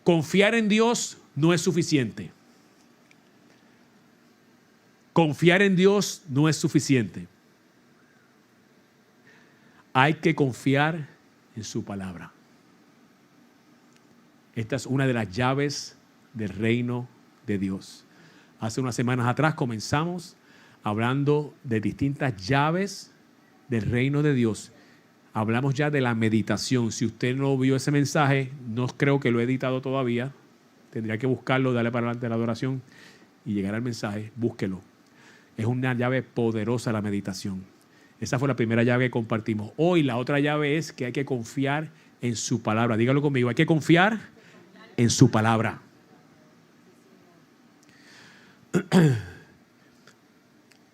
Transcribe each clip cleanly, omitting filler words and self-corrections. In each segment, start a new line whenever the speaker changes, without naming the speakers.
Confiar en Dios no es suficiente. Confiar en Dios no es suficiente. Hay que confiar en su palabra. Esta es una de las llaves del reino de Dios. Hace unas semanas atrás comenzamos hablando de distintas llaves del reino de Dios. Hablamos ya de la meditación. Si usted no vio ese mensaje, no creo que lo he editado todavía. Tendría que buscarlo, darle para adelante la adoración y llegar al mensaje. Búsquelo. Es una llave poderosa la meditación. Esa fue la primera llave que compartimos. Hoy la otra llave es que hay que confiar en su palabra. Dígalo conmigo, hay que confiar en su palabra.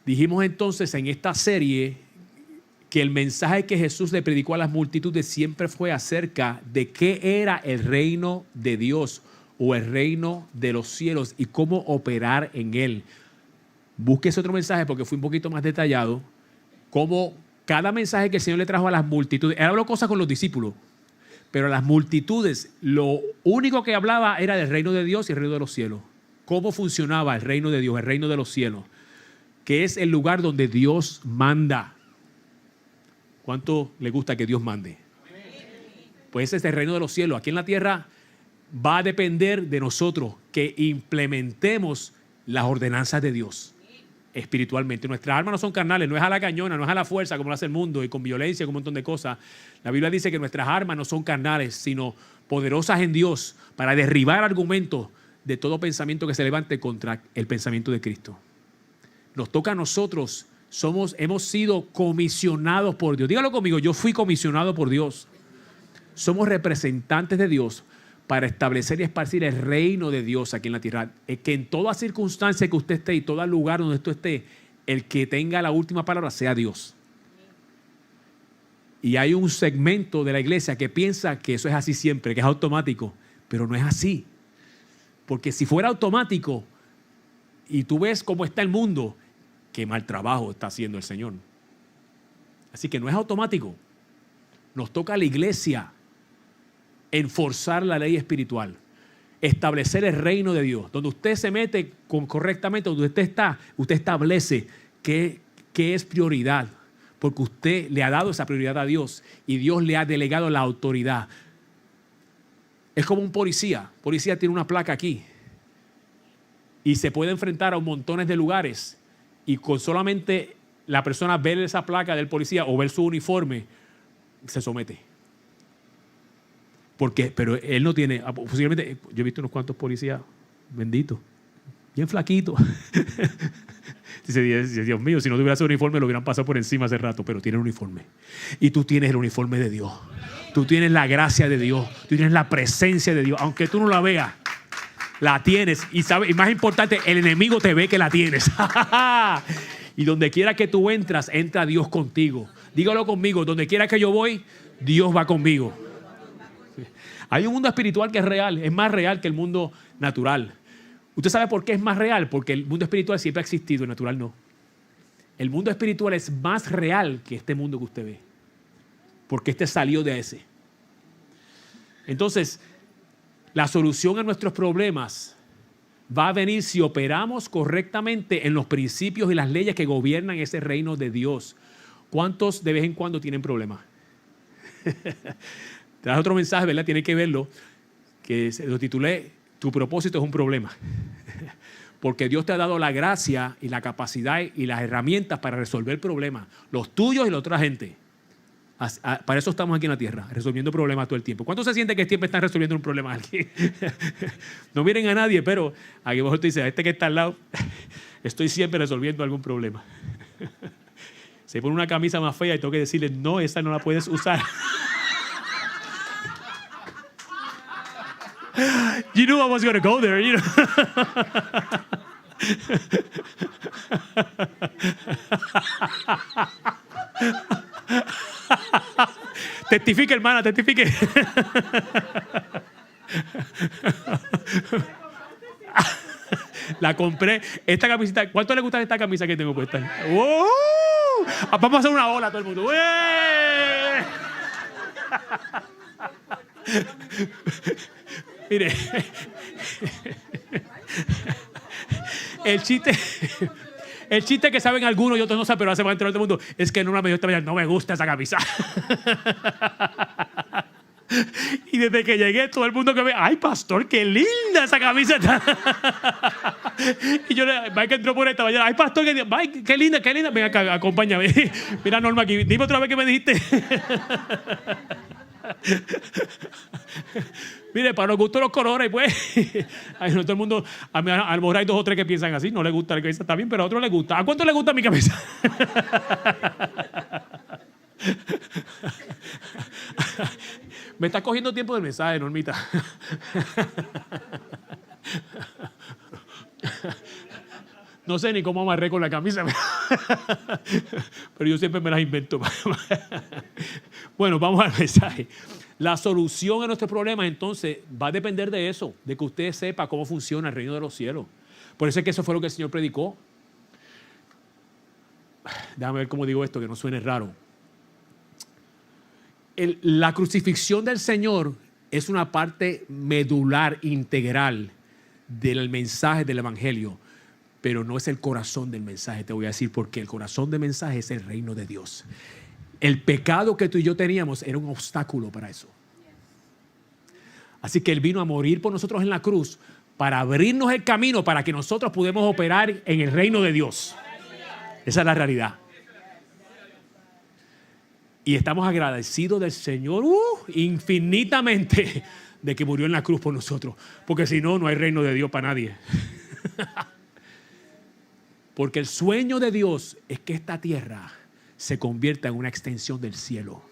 Dijimos entonces en esta serie que el mensaje que Jesús le predicó a las multitudes siempre fue acerca de qué era el reino de Dios o el reino de los cielos y cómo operar en él. Busque ese otro mensaje porque fue un poquito más detallado. Cómo cada mensaje que el Señor le trajo a las multitudes, él habló cosas con los discípulos, pero a las multitudes lo único que hablaba era del reino de Dios y el reino de los cielos. Cómo funcionaba el reino de Dios, el reino de los cielos, que es el lugar donde Dios manda. ¿Cuánto le gusta que Dios mande? Pues ese es el reino de los cielos. Aquí en la tierra va a depender de nosotros que implementemos las ordenanzas de Dios espiritualmente. Nuestras armas no son carnales, no es a la cañona, no es a la fuerza como lo hace el mundo y con violencia, con un montón de cosas. La Biblia dice que nuestras armas no son carnales, sino poderosas en Dios para derribar argumentos de todo pensamiento que se levante contra el pensamiento de Cristo. Nos toca a nosotros, hemos sido comisionados por Dios. Dígalo conmigo, yo fui comisionado por Dios. Somos representantes de Dios para establecer y esparcir el reino de Dios aquí en la tierra. Que en toda circunstancia que usted esté y todo lugar donde usted esté, el que tenga la última palabra sea Dios. Y hay un segmento de la iglesia que piensa que eso es así siempre, que es automático, pero no es así. Porque si fuera automático y tú ves cómo está el mundo, qué mal trabajo está haciendo el Señor. Así que no es automático. Nos toca a la iglesia enforzar la ley espiritual, establecer el reino de Dios. Donde usted se mete correctamente, donde usted establece qué es prioridad, porque usted le ha dado esa prioridad a Dios y Dios le ha delegado la autoridad. Es como un policía. El policía tiene una placa aquí y se puede enfrentar a montones de lugares y con solamente la persona ver esa placa del policía o ver su uniforme, se somete. Porque, pero él no tiene, posiblemente, yo he visto unos cuantos policías, benditos, bien flaquitos. Dice, Dios mío, si no tuviera ese uniforme lo hubieran pasado por encima hace rato, pero tiene el uniforme. Y tú tienes el uniforme de Dios. Tú tienes la gracia de Dios. Tú tienes la presencia de Dios. Aunque tú no la veas, la tienes. Y más importante, el enemigo te ve que la tienes. Y donde quiera que tú entras, entra Dios contigo. Dígalo conmigo, donde quiera que yo voy, Dios va conmigo. Hay un mundo espiritual que es real, es más real que el mundo natural. ¿Usted sabe por qué es más real? Porque el mundo espiritual siempre ha existido, el natural no. El mundo espiritual es más real que este mundo que usted ve. Porque este salió de ese. Entonces, la solución a nuestros problemas va a venir si operamos correctamente en los principios y las leyes que gobiernan ese reino de Dios. ¿Cuántos de vez en cuando tienen problemas? Te das otro mensaje, ¿verdad? Tienes que verlo, que lo titulé, tu propósito es un problema. Porque Dios te ha dado la gracia y la capacidad y las herramientas para resolver problemas, los tuyos y los de otra gente. Para eso estamos aquí en la tierra, resolviendo problemas todo el tiempo. ¿Cuántos se sienten que siempre están resolviendo un problema a alguien? No miren a nadie, pero aquí mejor te dice, a este que está al lado, estoy siempre resolviendo algún problema. Se pone una camisa más fea y tengo que decirle, no, esa no la puedes usar. You knew I was going to go there, you know. Testifique, hermana, testifique. La compré. Esta camiseta, ¿cuánto le gusta esta camisa que tengo puesta? ¡Wow! Vamos a hacer una ola a todo el mundo. Mire, el chiste que saben algunos y otros no saben, pero hace más entrar todo el mundo, es que en una medio no me gusta esa camisa. Y desde que llegué, todo el mundo que ve, ¡ay, pastor, qué linda esa camiseta! Y yo, Mike entró por esta mañana, ¡ay, pastor, Mike, qué linda! Ven acá, acompáñame. Mira, Norma, aquí, dime otra vez que me dijiste. Mire, para los gustos los colores, pues. Ay, no, todo el mundo, a lo mejor hay 2 o 3 que piensan así, no les gusta la camisa, está bien, pero a otros les gusta. ¿A cuánto les gusta mi camisa? Me está cogiendo tiempo del mensaje, Normita. No sé ni cómo amarré con la camisa, pero yo siempre me las invento. Bueno, vamos al mensaje. La solución a nuestros problemas, entonces, va a depender de eso, de que usted sepa cómo funciona el reino de los cielos. Por eso es que eso fue lo que el Señor predicó. Déjame ver cómo digo esto, que no suene raro. La crucifixión del Señor es una parte medular, integral del mensaje del Evangelio, pero no es el corazón del mensaje. Te voy a decir por qué. El corazón del mensaje es el reino de Dios. El pecado que tú y yo teníamos era un obstáculo para eso. Así que Él vino a morir por nosotros en la cruz para abrirnos el camino para que nosotros pudamos operar en el reino de Dios. Esa es la realidad. Y estamos agradecidos del Señor infinitamente de que murió en la cruz por nosotros. Porque si no, no hay reino de Dios para nadie. Porque el sueño de Dios es que esta tierra se convierta en una extensión del cielo.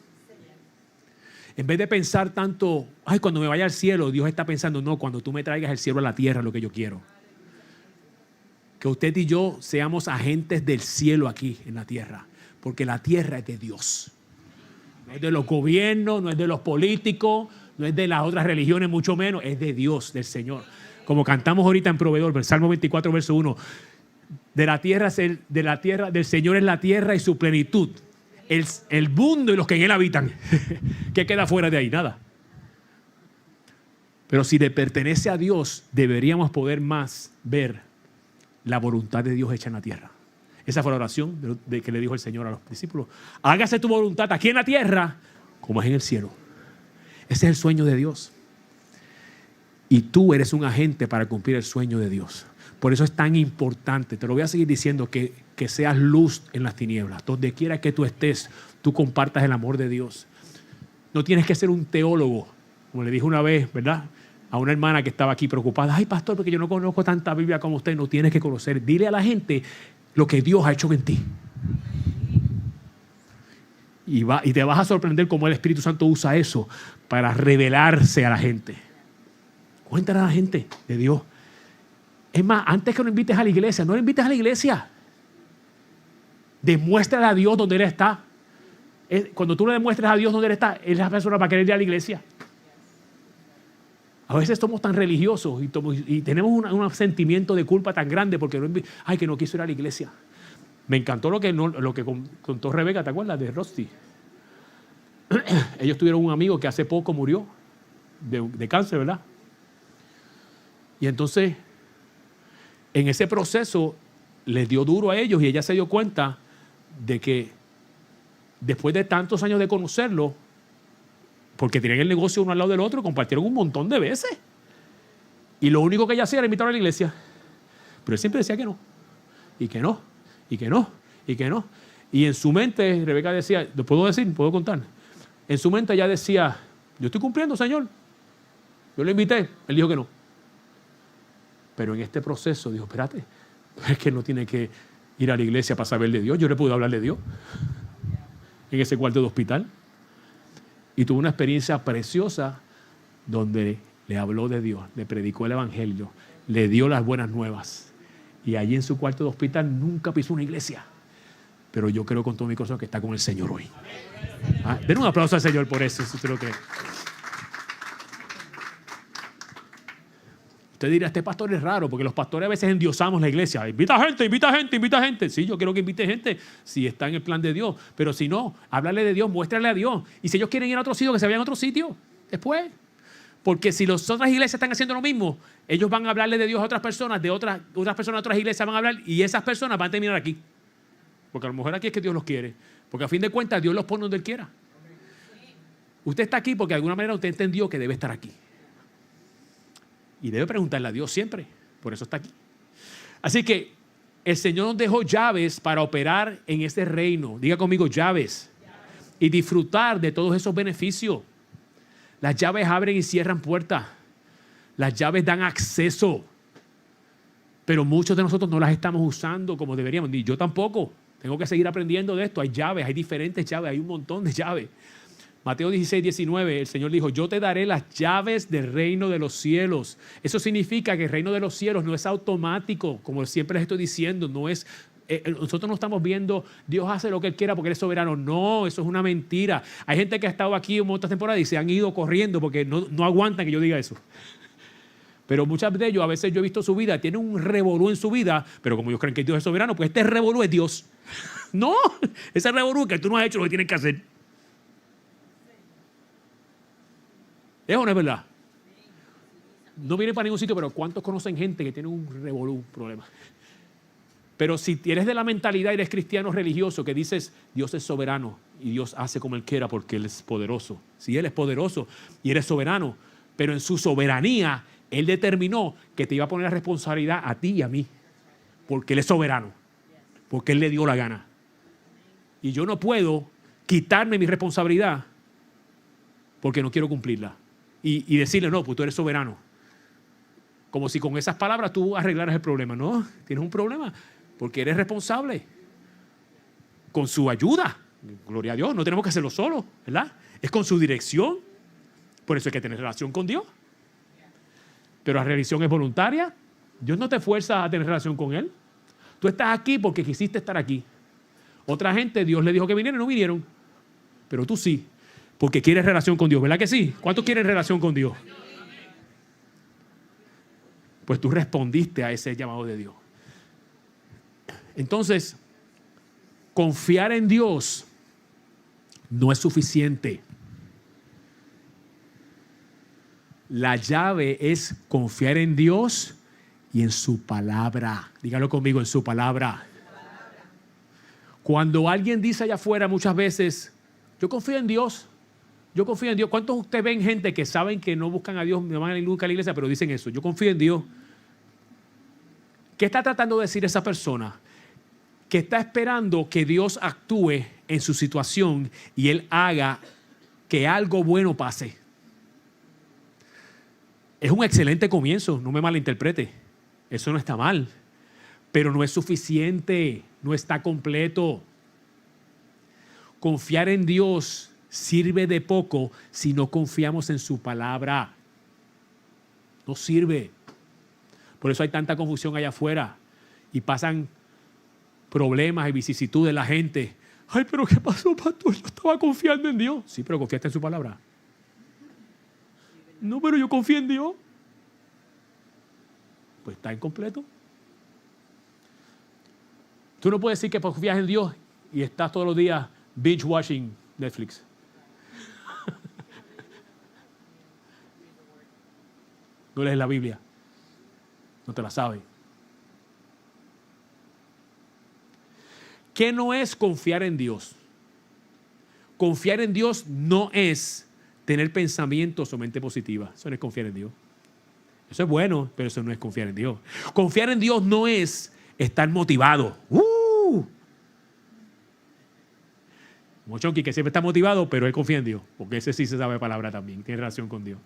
En vez de pensar tanto, ay, cuando me vaya al cielo, Dios está pensando, no, cuando tú me traigas el cielo a la tierra, lo que yo quiero. Que usted y yo seamos agentes del cielo aquí en la tierra. Porque la tierra es de Dios. No es de los gobiernos, no es de los políticos, no es de las otras religiones, mucho menos. Es de Dios, del Señor. Como cantamos ahorita en Proveedor, Salmo 24, verso 1. De la tierra del Señor es la tierra y su plenitud. El mundo y los que en él habitan. ¿Qué queda fuera de ahí? Nada. Pero si le pertenece a Dios, deberíamos poder más ver la voluntad de Dios hecha en la tierra. Esa fue la oración que le dijo el Señor a los discípulos. Hágase tu voluntad aquí en la tierra como es en el cielo. Ese es el sueño de Dios. Y tú eres un agente para cumplir el sueño de Dios. Por eso es tan importante, te lo voy a seguir diciendo, que seas luz en las tinieblas. Donde quiera que tú estés, tú compartas el amor de Dios. No tienes que ser un teólogo, como le dije una vez, ¿verdad? A una hermana que estaba aquí preocupada. Ay, pastor, porque yo no conozco tanta Biblia como usted. No tienes que conocer. Dile a la gente lo que Dios ha hecho en ti. Y te vas a sorprender cómo el Espíritu Santo usa eso para revelarse a la gente. Cuéntale a la gente de Dios. Es más, antes que lo invites a la iglesia, no lo invites a la iglesia. Demuéstrale a Dios donde Él está. Cuando tú le demuestras a Dios donde Él está, Él es la persona para querer ir a la iglesia. A veces somos tan religiosos y tenemos un sentimiento de culpa tan grande porque que no quiso ir a la iglesia. Me encantó lo que contó Rebeca, ¿te acuerdas? De Rusty. Ellos tuvieron un amigo que hace poco murió de cáncer, ¿verdad? Y entonces, en ese proceso, les dio duro a ellos y ella se dio cuenta de que después de tantos años de conocerlo, porque tenían el negocio uno al lado del otro, compartieron un montón de veces. Y lo único que ella hacía era invitarlo a la iglesia. Pero él siempre decía que no. Y que no. Y que no. Y que no. Y en su mente, Rebeca decía, ¿lo puedo decir? ¿Puedo contar? En su mente ella decía, yo estoy cumpliendo, Señor. Yo lo invité. Él dijo que no. Pero en este proceso dijo, espérate, es que no tiene que ir a la iglesia para saber de Dios. Yo le pude hablar de Dios en ese cuarto de hospital. Y tuvo una experiencia preciosa donde le habló de Dios, le predicó el evangelio, le dio las buenas nuevas. Y allí en su cuarto de hospital nunca pisó una iglesia. Pero yo creo con todo mi corazón que está con el Señor hoy. Den un aplauso al Señor por eso, si usted lo cree. Usted dirá, este pastor es raro, porque los pastores a veces endiosamos la iglesia. Invita gente, invita gente, invita gente. Sí, yo quiero que invite gente si está en el plan de Dios. Pero si no, háblale de Dios, muéstrale a Dios. Y si ellos quieren ir a otro sitio, que se vayan a otro sitio después. Porque si las otras iglesias están haciendo lo mismo, ellos van a hablarle de Dios a otras personas, otras personas de otras iglesias van a hablar y esas personas van a terminar aquí. Porque a lo mejor aquí es que Dios los quiere. Porque a fin de cuentas Dios los pone donde Él quiera. Usted está aquí porque de alguna manera usted entendió que debe estar aquí. Y debe preguntarle a Dios siempre. Por eso está aquí. Así que el Señor nos dejó llaves para operar en este reino. Diga conmigo, llaves. Y disfrutar de todos esos beneficios. Las llaves abren y cierran puertas. Las llaves dan acceso. Pero muchos de nosotros no las estamos usando como deberíamos. Ni yo tampoco. Tengo que seguir aprendiendo de esto. Hay llaves, hay diferentes llaves, hay un montón de llaves. Mateo 16, 19, el Señor dijo, yo te daré las llaves del reino de los cielos. Eso significa que el reino de los cielos no es automático, como siempre les estoy diciendo, no es... nosotros no estamos viendo Dios hace lo que Él quiera porque Él es soberano. No, eso es una mentira. Hay gente que ha estado aquí en otras temporadas y se han ido corriendo porque no aguantan que yo diga eso. Pero muchos de ellos, a veces yo he visto su vida, tienen un revolú en su vida, pero como ellos creen que Dios es soberano, pues este revolú es Dios. No, ese revolú que tú no has hecho lo que tienes que hacer. ¿Es o no es verdad? No viene para ningún sitio, pero ¿cuántos conocen gente que tiene un revolú, un problema? Pero si eres de la mentalidad y eres cristiano religioso que dices Dios es soberano y Dios hace como Él quiera porque Él es poderoso. Si Él es poderoso y Él es soberano, pero en su soberanía Él determinó que te iba a poner la responsabilidad a ti y a mí porque Él es soberano, porque Él le dio la gana. Y yo no puedo quitarme mi responsabilidad porque no quiero cumplirla. Y decirle, no, pues tú eres soberano. Como si con esas palabras tú arreglaras el problema. No, tienes un problema porque eres responsable. Con su ayuda, gloria a Dios, no tenemos que hacerlo solo, ¿verdad? Es con su dirección. Por eso hay que tener relación con Dios. Pero la religión es voluntaria. Dios no te fuerza a tener relación con Él. Tú estás aquí porque quisiste estar aquí. Otra gente, Dios le dijo que vinieran y no vinieron. Pero tú sí. Porque quieres relación con Dios, ¿verdad que sí? ¿Cuántos quieren relación con Dios? Pues tú respondiste a ese llamado de Dios. Entonces, confiar en Dios no es suficiente. La llave es confiar en Dios y en su palabra. Dígalo conmigo, en su palabra. Cuando alguien dice allá afuera muchas veces, yo confío en Dios. Yo confío en Dios. ¿Cuántos de ustedes ven gente que saben que no buscan a Dios, no van nunca a la iglesia, pero dicen eso? Yo confío en Dios. ¿Qué está tratando de decir esa persona? Que está esperando que Dios actúe en su situación y Él haga que algo bueno pase. Es un excelente comienzo, no me malinterprete. Eso no está mal. Pero no es suficiente, no está completo. Confiar en Dios sirve de poco si no confiamos en su palabra. No sirve. Por eso hay tanta confusión allá afuera y pasan problemas y vicisitudes de la gente. Ay, pero ¿qué pasó, pastor? Yo estaba confiando en Dios. Sí, pero confiaste en su palabra. No, pero yo confío en Dios. Pues está incompleto. Tú no puedes decir que confías en Dios y estás todos los días binge watching Netflix. No lees la Biblia. No te la sabes. ¿Qué no es confiar en Dios? Confiar en Dios no es tener pensamientos o mente positiva. Eso no es confiar en Dios. Eso es bueno, pero eso no es confiar en Dios. Confiar en Dios no es estar motivado. Mochonqui que siempre está motivado, pero él confía en Dios, porque ese sí se sabe palabra también, tiene relación con Dios.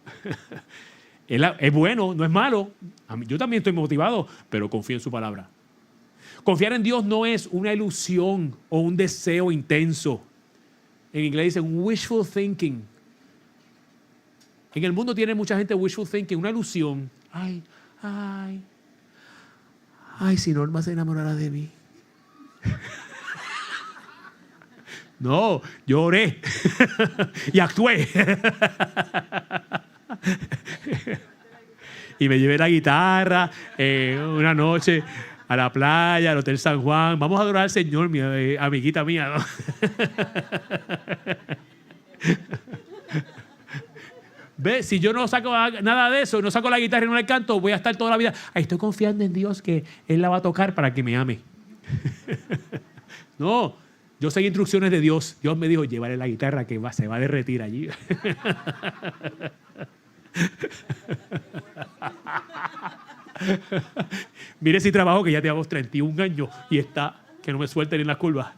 Es bueno, no es malo. Yo también estoy motivado, pero confío en su palabra. Confiar en Dios no es una ilusión o un deseo intenso. En inglés dicen wishful thinking. En el mundo tiene mucha gente wishful thinking, una ilusión. Ay, si Norma se enamorara de mí. No, yo oré y actué. Y me llevé la guitarra una noche a la playa, al Hotel San Juan. Vamos a adorar al Señor, mi amiguita mía, ¿no? Ve, si yo no saco nada de eso, no saco la guitarra y no le canto, voy a estar toda la vida. Ay, estoy confiando en Dios que Él la va a tocar para que me ame. No, yo seguí instrucciones de Dios. Dios me dijo, llévale la guitarra que se va a derretir allí. Mire si trabajo que ya tenemos 31 años y está, que no me suelten en las curvas.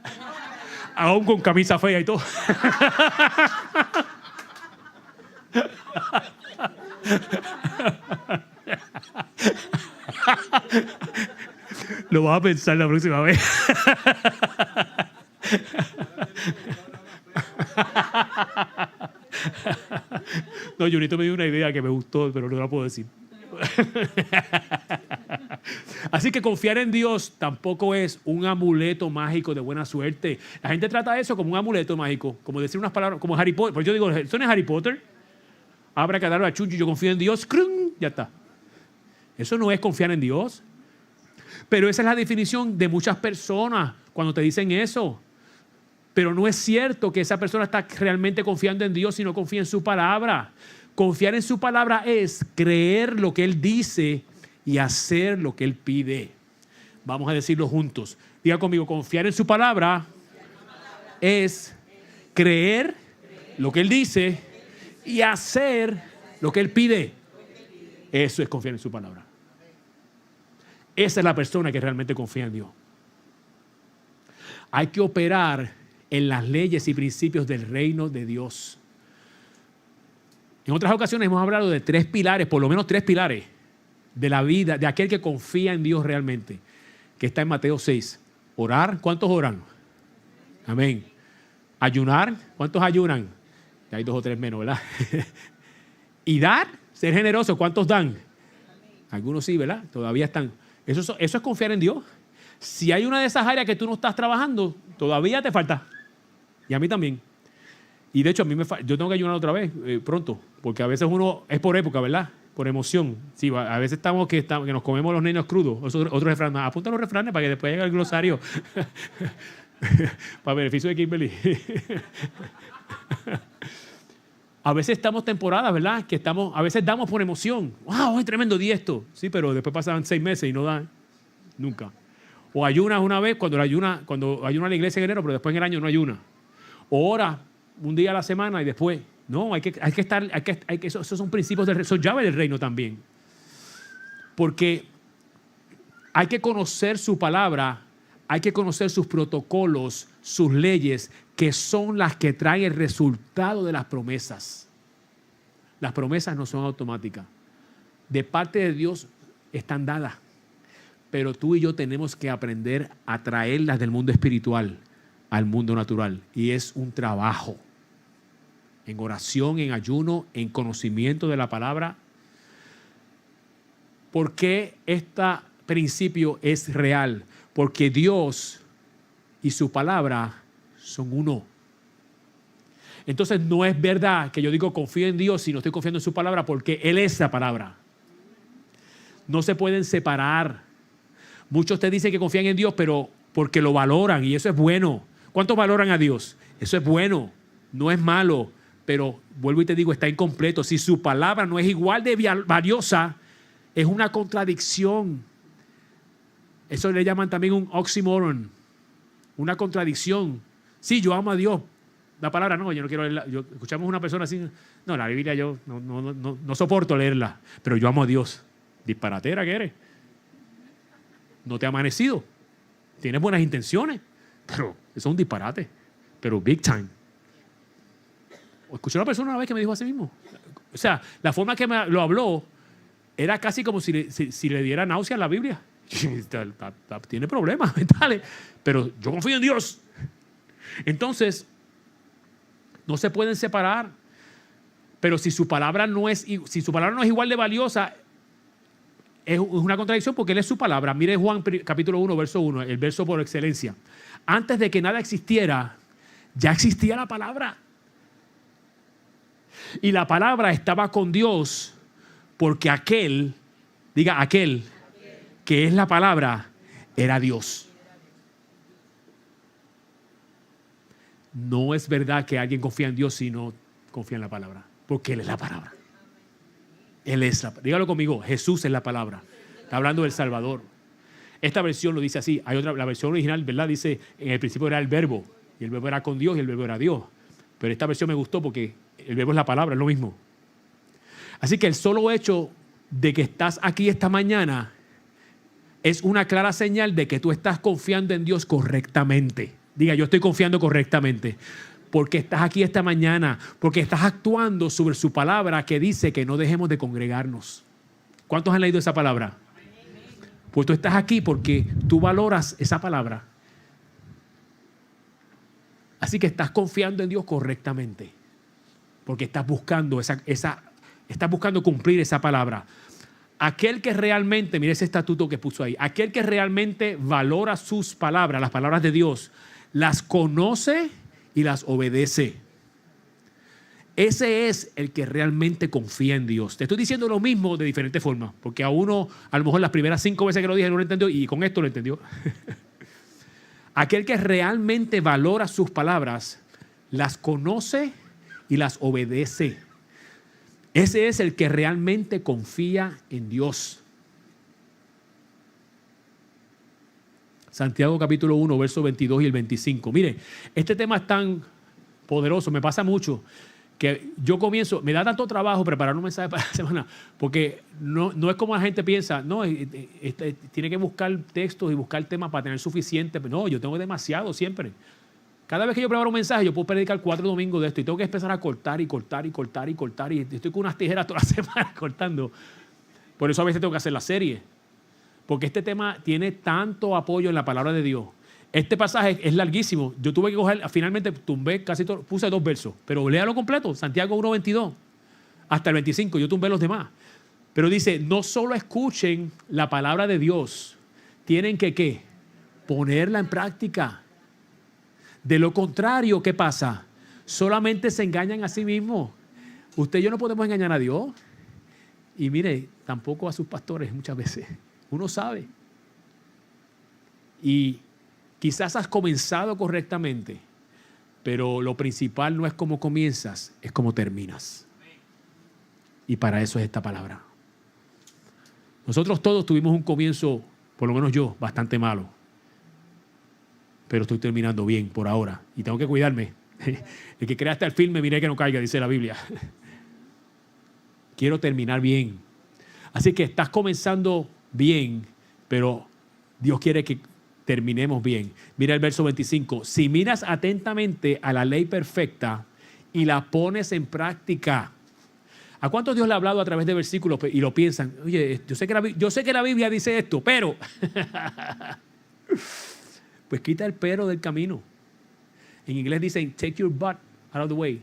Aún con camisa fea y todo. Lo vas a pensar la próxima vez. No, Junito me dio una idea que me gustó, pero no la puedo decir. Así que confiar en Dios tampoco es un amuleto mágico de buena suerte. La gente trata eso como un amuleto mágico, como decir unas palabras, como Harry Potter. Pues yo digo, ¿eso no es Harry Potter? Abracadabra, chunchi, yo confío en Dios, ¡crung! Ya está. Eso no es confiar en Dios. Pero esa es la definición de muchas personas cuando te dicen eso. Pero no es cierto que esa persona está realmente confiando en Dios, sino confía en su palabra. Confiar en su palabra es creer lo que Él dice y hacer lo que Él pide. Vamos a decirlo juntos. Diga conmigo, confiar en su palabra es creer lo que Él dice y hacer lo que Él pide. Eso es confiar en su palabra. Esa es la persona que realmente confía en Dios. Hay que operar en las leyes y principios del reino de Dios. En otras ocasiones hemos hablado de 3 pilares, por lo menos 3 pilares de la vida, de aquel que confía en Dios realmente, que está en Mateo 6. Orar, ¿cuántos oran? Amén. Ayunar, ¿cuántos ayunan? Ya hay 2 o 3 menos, ¿verdad? Y dar, ser generoso, ¿cuántos dan? Algunos sí, ¿verdad? Todavía están. Eso es confiar en Dios. Si hay una de esas áreas que tú no estás trabajando, todavía te falta. Y a mí también. Y de hecho, yo tengo que ayunar otra vez pronto, porque a veces uno es por época, ¿verdad? Por emoción. Sí, a veces estamos que nos comemos los nenes crudos. Otro refrán. Apunta los refranes para que después llegue el glosario. Para beneficio de Kimberly. A veces estamos temporadas, ¿verdad? A veces damos por emoción. ¡Wow! Es tremendo, di esto. Sí, pero después pasan 6 meses y no dan nunca. O ayunas una vez cuando ayuna la iglesia en enero, pero después en el año no ayuna. O ora un día a la semana y después. No, esos son principios, son llaves del reino también. Porque hay que conocer su palabra, hay que conocer sus protocolos, sus leyes, que son las que traen el resultado de las promesas. Las promesas no son automáticas. De parte de Dios están dadas. Pero tú y yo tenemos que aprender a traerlas del mundo espiritual al mundo natural. Y es un trabajo. En oración, en ayuno, en conocimiento de la palabra. ¿Por qué este principio es real? Porque Dios y su palabra son uno. Entonces no es verdad que yo digo confío en Dios si no estoy confiando en su palabra, porque Él es la palabra. No se pueden separar. Muchos te dicen que confían en Dios, pero porque lo valoran, y eso es bueno. ¿Cuántos valoran a Dios? Eso es bueno, no es malo, pero vuelvo y te digo, está incompleto. Si su palabra no es igual de valiosa, es una contradicción. Eso le llaman también un oxímoron, una contradicción. Sí, yo amo a Dios. La palabra no, yo no quiero leerla. Escuchamos a una persona así, no, la Biblia yo no soporto leerla, pero yo amo a Dios. Disparatera que eres. No te ha amanecido. Tienes buenas intenciones, pero eso es un disparate. Pero big time. Escuché a una persona una vez que me dijo así mismo. O sea, la forma que me lo habló era casi como si le diera náusea a la Biblia. Tiene problemas mentales, pero yo confío en Dios. Entonces, no se pueden separar. Pero si su palabra no es igual de valiosa, es una contradicción porque Él es su palabra. Mire Juan capítulo 1, verso 1, el verso por excelencia. Antes de que nada existiera, ya existía la palabra. Y la palabra estaba con Dios porque aquel que es la palabra, era Dios. No es verdad que alguien confía en Dios si no confía en la palabra, porque Él es la palabra. Él es dígalo conmigo, Jesús es la palabra. Está hablando del Salvador. Esta versión lo dice así. Hay otra, la versión original, ¿verdad? Dice, en el principio era el verbo. Y el verbo era con Dios y el verbo era Dios. Pero esta versión me gustó porque el verbo es la palabra, es lo mismo. Así que el solo hecho de que estás aquí esta mañana es una clara señal de que tú estás confiando en Dios correctamente. Diga, yo estoy confiando correctamente. Porque estás aquí esta mañana, porque estás actuando sobre su palabra que dice que no dejemos de congregarnos. ¿Cuántos han leído esa palabra? Pues tú estás aquí porque tú valoras esa palabra. Así que estás confiando en Dios correctamente. Porque estás buscando estás buscando cumplir esa palabra. Aquel que realmente, mire ese estatuto que puso ahí, aquel que realmente valora sus palabras, las palabras de Dios, las conoce y las obedece. Ese es el que realmente confía en Dios. Te estoy diciendo lo mismo de diferentes formas, porque a uno, a lo mejor las primeras 5 veces que lo dije no lo entendió y con esto lo entendió. Aquel que realmente valora sus palabras, las conoce y las obedece. Ese es el que realmente confía en Dios. Santiago capítulo 1, versos 22 y el 25. Mire, este tema es tan poderoso, me pasa mucho, que yo comienzo, me da tanto trabajo preparar un mensaje para la semana, porque no es como la gente piensa, no, tiene que buscar textos y buscar temas para tener suficiente. No, yo tengo demasiado siempre. Cada vez que yo preparo un mensaje, yo puedo predicar 4 domingos de esto y tengo que empezar a cortar y estoy con unas tijeras toda la semana cortando. Por eso a veces tengo que hacer la serie. Porque este tema tiene tanto apoyo en la palabra de Dios. Este pasaje es larguísimo. Yo tuve que coger, finalmente tumbé casi todo, puse 2 versos, pero léalo completo, Santiago 1:22 hasta el 25, yo tumbé los demás. Pero dice, no solo escuchen la palabra de Dios, tienen que ¿qué? Ponerla en práctica. De lo contrario, ¿qué pasa? Solamente se engañan a sí mismos. Usted y yo no podemos engañar a Dios. Y mire, tampoco a sus pastores muchas veces. Uno sabe. Y quizás has comenzado correctamente, pero lo principal no es cómo comienzas, es cómo terminas. Y para eso es esta palabra. Nosotros todos tuvimos un comienzo, por lo menos yo, bastante malo. Pero estoy terminando bien por ahora. Y tengo que cuidarme. El que crea hasta el fin, mire que no caiga, dice la Biblia. Quiero terminar bien. Así que estás comenzando bien, pero Dios quiere que terminemos bien. Mira el verso 25. Si miras atentamente a la ley perfecta y la pones en práctica. ¿A cuántos Dios le ha hablado a través de versículos y lo piensan? Oye, yo sé que la Biblia dice esto, pero... Pues quita el pero del camino. En inglés dicen, take your butt out of the way.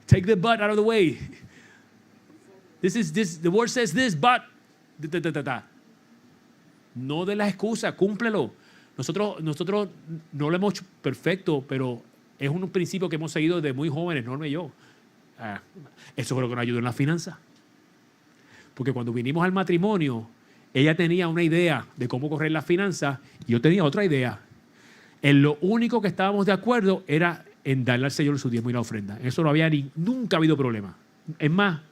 Take the butt out of the way. The word says this, but. No de la excusa, cúmplelo. Nosotros no lo hemos hecho perfecto, pero es un principio que hemos seguido desde muy jóvenes, Norma y yo. Eso fue lo que nos ayudó en la finanza. Porque cuando vinimos al matrimonio, ella tenía una idea de cómo correr las finanzas y yo tenía otra idea. En lo único que estábamos de acuerdo era en darle al Señor su diezmo y la ofrenda. En eso no había nunca ha habido problema. Es más,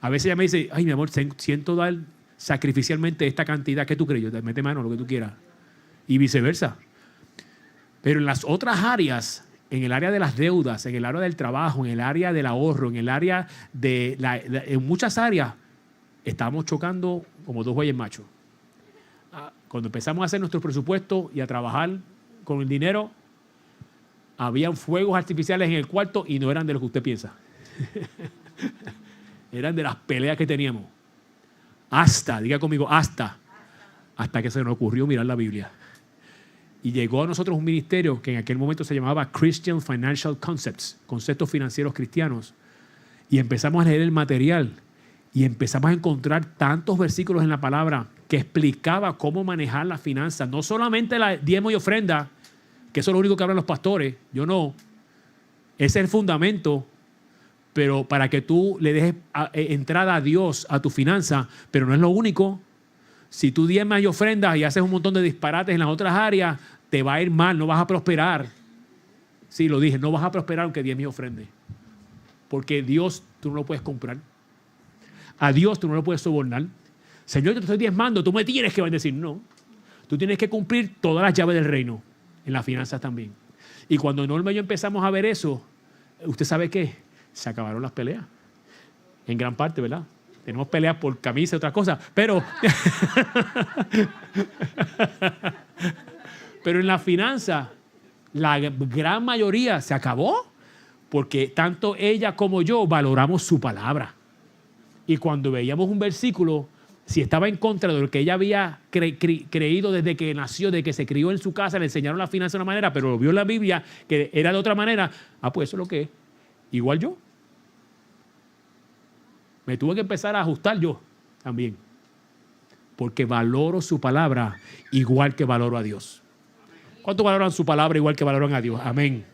a veces ella me dice, ay, mi amor, siento dar sacrificialmente esta cantidad. ¿Qué tú crees? Yo te mete mano, lo que tú quieras. Y viceversa. Pero en las otras áreas, en el área de las deudas, en el área del trabajo, en el área del ahorro, en el área en muchas áreas, estábamos chocando como 2 bueyes machos. Cuando empezamos a hacer nuestro presupuesto y a trabajar con el dinero, habían fuegos artificiales en el cuarto y no eran de lo que usted piensa. Eran de las peleas que teníamos. Diga conmigo, hasta que se nos ocurrió mirar la Biblia. Y llegó a nosotros un ministerio que en aquel momento se llamaba Christian Financial Concepts, conceptos financieros cristianos. Y empezamos a leer el material y empezamos a encontrar tantos versículos en la palabra que explicaba cómo manejar las finanzas. No solamente la diezmo y ofrenda, que eso es lo único que hablan los pastores, yo no. Ese es el fundamento, pero para que tú le dejes entrada a Dios a tu finanza, pero no es lo único. Si tú diezmas y ofrendas y haces un montón de disparates en las otras áreas, te va a ir mal, no vas a prosperar. Sí, lo dije, no vas a prosperar aunque diezmes y ofrendes. Porque Dios tú no lo puedes comprar. A Dios tú no lo puedes sobornar. Señor, yo te estoy diezmando, tú me tienes que bendecir. No. Tú tienes que cumplir todas las llaves del reino. En las finanzas también. Y cuando Norma y yo empezamos a ver eso, ¿usted sabe qué? Se acabaron las peleas. En gran parte, ¿verdad? Tenemos peleas por camisa y otras cosas. Pero en la finanza, la gran mayoría se acabó porque tanto ella como yo valoramos su palabra. Y cuando veíamos un versículo, si estaba en contra de lo que ella había creído desde que nació, desde que se crió en su casa, le enseñaron la finanza de una manera, pero lo vio en la Biblia que era de otra manera, pues eso es lo que es. Igual yo. Me tuve que empezar a ajustar yo también. Porque valoro su palabra igual que valoro a Dios. ¿Cuánto valoran su palabra igual que valoran a Dios? Amén.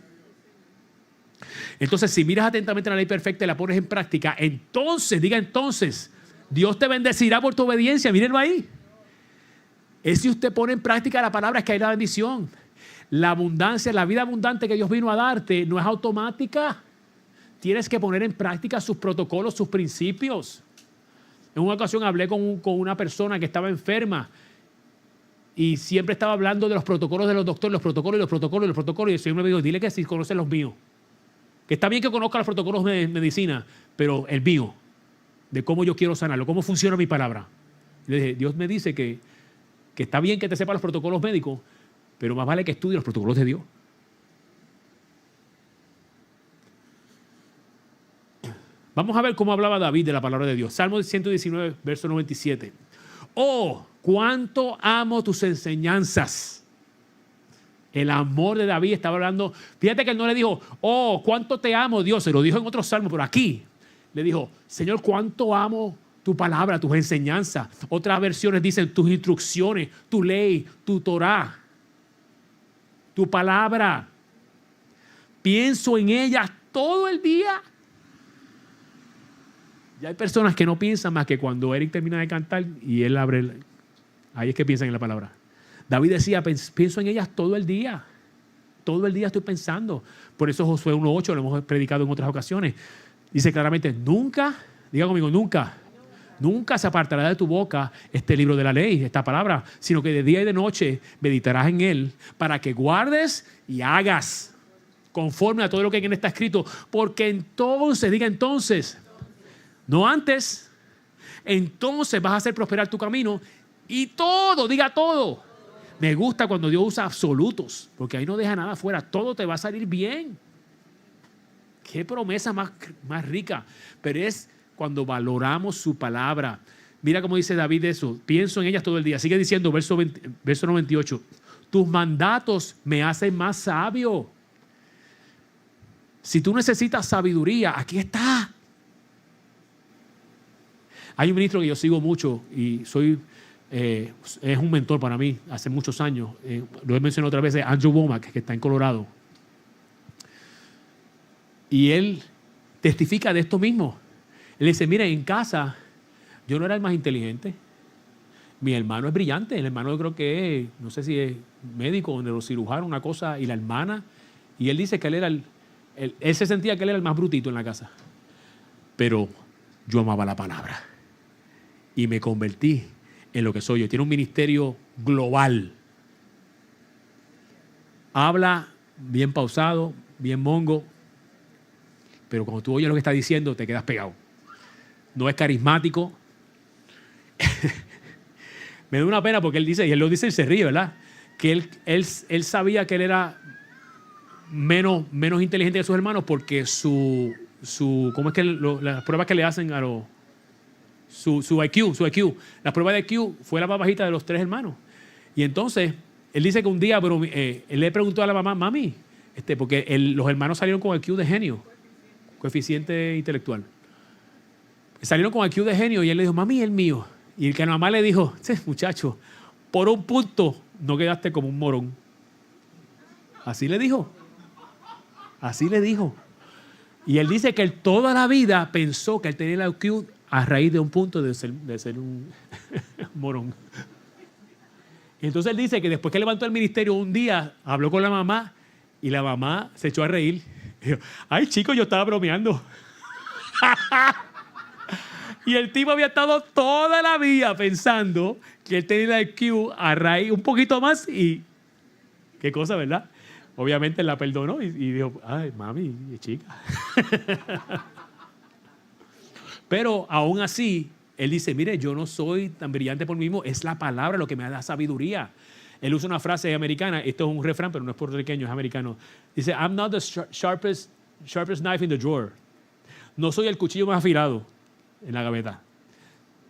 Entonces, si miras atentamente la ley perfecta y la pones en práctica, entonces, diga entonces, Dios te bendecirá por tu obediencia. Mírenlo ahí. Es si usted pone en práctica la palabra, es que hay la bendición. La abundancia, la vida abundante que Dios vino a darte no es automática. Tienes que poner en práctica sus protocolos, sus principios. En una ocasión hablé con una persona que estaba enferma y siempre estaba hablando de los protocolos de los doctores, los protocolos y los protocolos y los protocolos. Y el Señor me dijo, dile que si conoce los míos. Que está bien que conozca los protocolos de medicina, pero el mío, de cómo yo quiero sanarlo, cómo funciona mi palabra. Y le dije, Dios me dice que está bien que te sepa los protocolos médicos, pero más vale que estudie los protocolos de Dios. Vamos a ver cómo hablaba David de la palabra de Dios. Salmo 119, verso 97. Oh, cuánto amo tus enseñanzas. El amor de David estaba hablando. Fíjate que él no le dijo, oh, cuánto te amo, Dios. Se lo dijo en otros salmos, pero aquí le dijo, Señor, cuánto amo tu palabra, tus enseñanzas. Otras versiones dicen tus instrucciones, tu ley, tu Torah, tu palabra. Pienso en ellas todo el día. Ya hay personas que no piensan más que cuando Eric termina de cantar y él abre, ahí es que piensan en la palabra. David decía, pienso en ellas todo el día. Todo el día estoy pensando. Por eso Josué 1:8 lo hemos predicado en otras ocasiones. Dice claramente, nunca, diga conmigo, nunca se apartará de tu boca este libro de la ley, esta palabra, sino que de día y de noche meditarás en él para que guardes y hagas conforme a todo lo que en él está escrito. Porque entonces, diga entonces, no antes, entonces vas a hacer prosperar tu camino y todo, diga todo. Me gusta cuando Dios usa absolutos, porque ahí no deja nada afuera, todo te va a salir bien. Qué promesa más rica, pero es cuando valoramos su palabra. Mira cómo dice David eso, pienso en ellas todo el día. Sigue diciendo, verso 98, tus mandatos me hacen más sabio. Si tú necesitas sabiduría, aquí está. Hay un ministro que yo sigo mucho y es un mentor para mí hace muchos años. Lo he mencionado otra vez, Andrew Womack, que está en Colorado. Y él testifica de esto mismo. Él dice, mira, en casa yo no era el más inteligente. Mi hermano es brillante. El hermano yo creo que es, no sé si es médico o neurocirujano, una cosa, y la hermana. Y él dice que él era él se sentía que él era el más brutito en la casa. Pero yo amaba la palabra. Y me convertí en lo que soy. Yo tiene un ministerio global. Habla bien pausado, bien mongo. Pero cuando tú oyes lo que está diciendo, te quedas pegado. No es carismático. Me da una pena porque él dice, y él lo dice y se ríe, ¿verdad? Que él sabía que él era menos inteligente que sus hermanos porque ¿cómo es que las pruebas que le hacen a los... Su IQ, la prueba de IQ fue la más bajita de los 3 hermanos. Y entonces, él dice que un día, él le preguntó a la mamá, mami, porque los hermanos salieron con IQ de genio, coeficiente intelectual. Salieron con IQ de genio y él le dijo, mami, el mío. Y el que la mamá le dijo, muchacho, por un punto no quedaste como un morón. Así le dijo. Y él dice que él toda la vida pensó que él tenía el IQ a raíz de un punto de ser un morón. Y entonces él dice que después que levantó el ministerio, un día habló con la mamá y la mamá se echó a reír. Y dijo, ay, chico, yo estaba bromeando. Y el tipo había estado toda la vida pensando que él tenía el IQ a raíz un poquito más y... Qué cosa, ¿verdad? Obviamente él la perdonó y dijo, ay, mami, chica. Pero aún así, él dice, mire, yo no soy tan brillante por mí mismo, es la palabra lo que me da sabiduría. Él usa una frase americana, esto es un refrán, pero no es puertorriqueño, es americano. Dice, I'm not the sharpest knife in the drawer. No soy el cuchillo más afilado en la gaveta,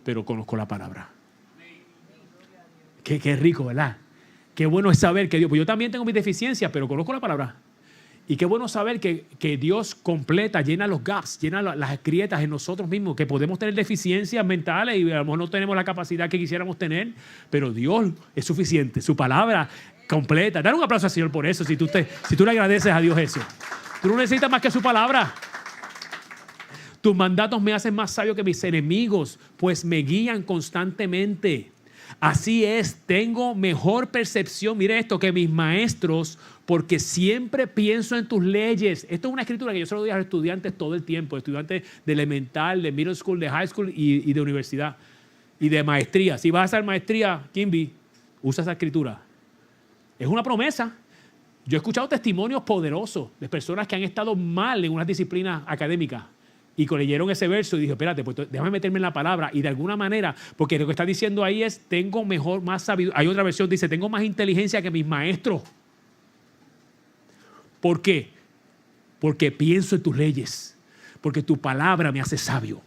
pero conozco la palabra. Qué rico, ¿verdad? Qué bueno es saber que Dios, pues yo también tengo mis deficiencias, pero conozco la palabra. Y qué bueno saber que Dios completa, llena los gaps, llena las grietas en nosotros mismos, que podemos tener deficiencias mentales y a lo mejor no tenemos la capacidad que quisiéramos tener, pero Dios es suficiente, su palabra completa. Dar un aplauso al Señor por eso, si tú le agradeces a Dios eso. Tú no necesitas más que su palabra. Tus mandatos me hacen más sabio que mis enemigos, pues me guían constantemente. Así es, tengo mejor percepción, mire esto, que mis maestros, porque siempre pienso en tus leyes. Esto es una escritura que yo se lo doy a los estudiantes todo el tiempo, estudiantes de elemental, de middle school, de high school y de universidad y de maestría. Si vas a hacer maestría, Kimby, usa esa escritura. Es una promesa. Yo he escuchado testimonios poderosos de personas que han estado mal en una disciplina académica. Y leyeron ese verso y dije, espérate, pues déjame meterme en la palabra. Y de alguna manera, porque lo que está diciendo ahí es, tengo más sabiduría. Hay otra versión que dice, tengo más inteligencia que mis maestros. ¿Por qué? Porque pienso en tus leyes. Porque tu palabra me hace sabio.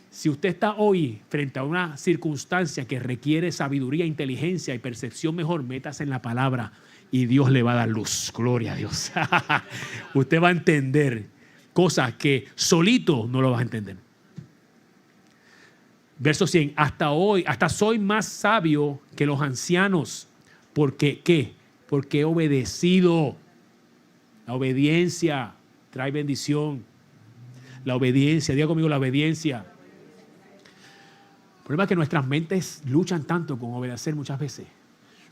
Si usted está hoy frente a una circunstancia que requiere sabiduría, inteligencia y percepción mejor, métase en la palabra y Dios le va a dar luz. Gloria a Dios. Usted va a entender cosas que solito no lo vas a entender. Verso 100. Hasta soy más sabio que los ancianos. ¿Por qué? Porque he obedecido. La obediencia trae bendición. La obediencia, diga conmigo, la obediencia. El problema es que nuestras mentes luchan tanto con obedecer muchas veces,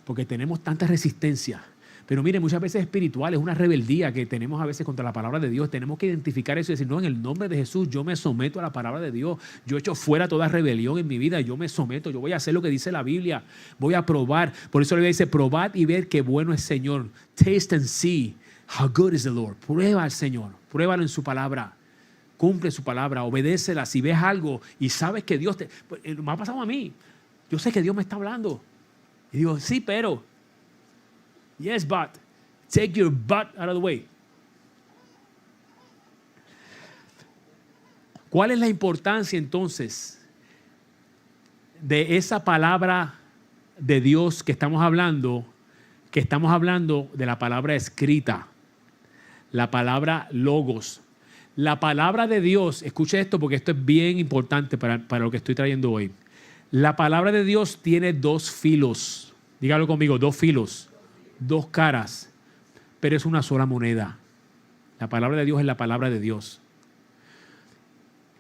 porque tenemos tanta resistencia. Pero mire, muchas veces espiritual, es una rebeldía que tenemos a veces contra la palabra de Dios. Tenemos que identificar eso y decir, no, en el nombre de Jesús yo me someto a la palabra de Dios. Yo echo fuera toda rebelión en mi vida. Yo me someto, yo voy a hacer lo que dice la Biblia. Voy a probar. Por eso le dice, probad y ver qué bueno es el Señor. Taste and see how good is the Lord. Prueba al Señor. Pruébalo en su palabra. Cumple su palabra. Obedécela. Si ves algo y sabes que Dios te... Me ha pasado a mí. Yo sé que Dios me está hablando. Y digo, sí, pero... Yes, but take your butt out of the way. ¿Cuál es la importancia entonces de esa palabra de Dios que estamos hablando de la palabra escrita, la palabra logos? La palabra de Dios, escuche esto porque esto es bien importante para lo que estoy trayendo hoy. La palabra de Dios tiene dos filos. Dígalo conmigo, dos filos. Dos caras, pero es una sola moneda. La palabra de Dios es la palabra de Dios.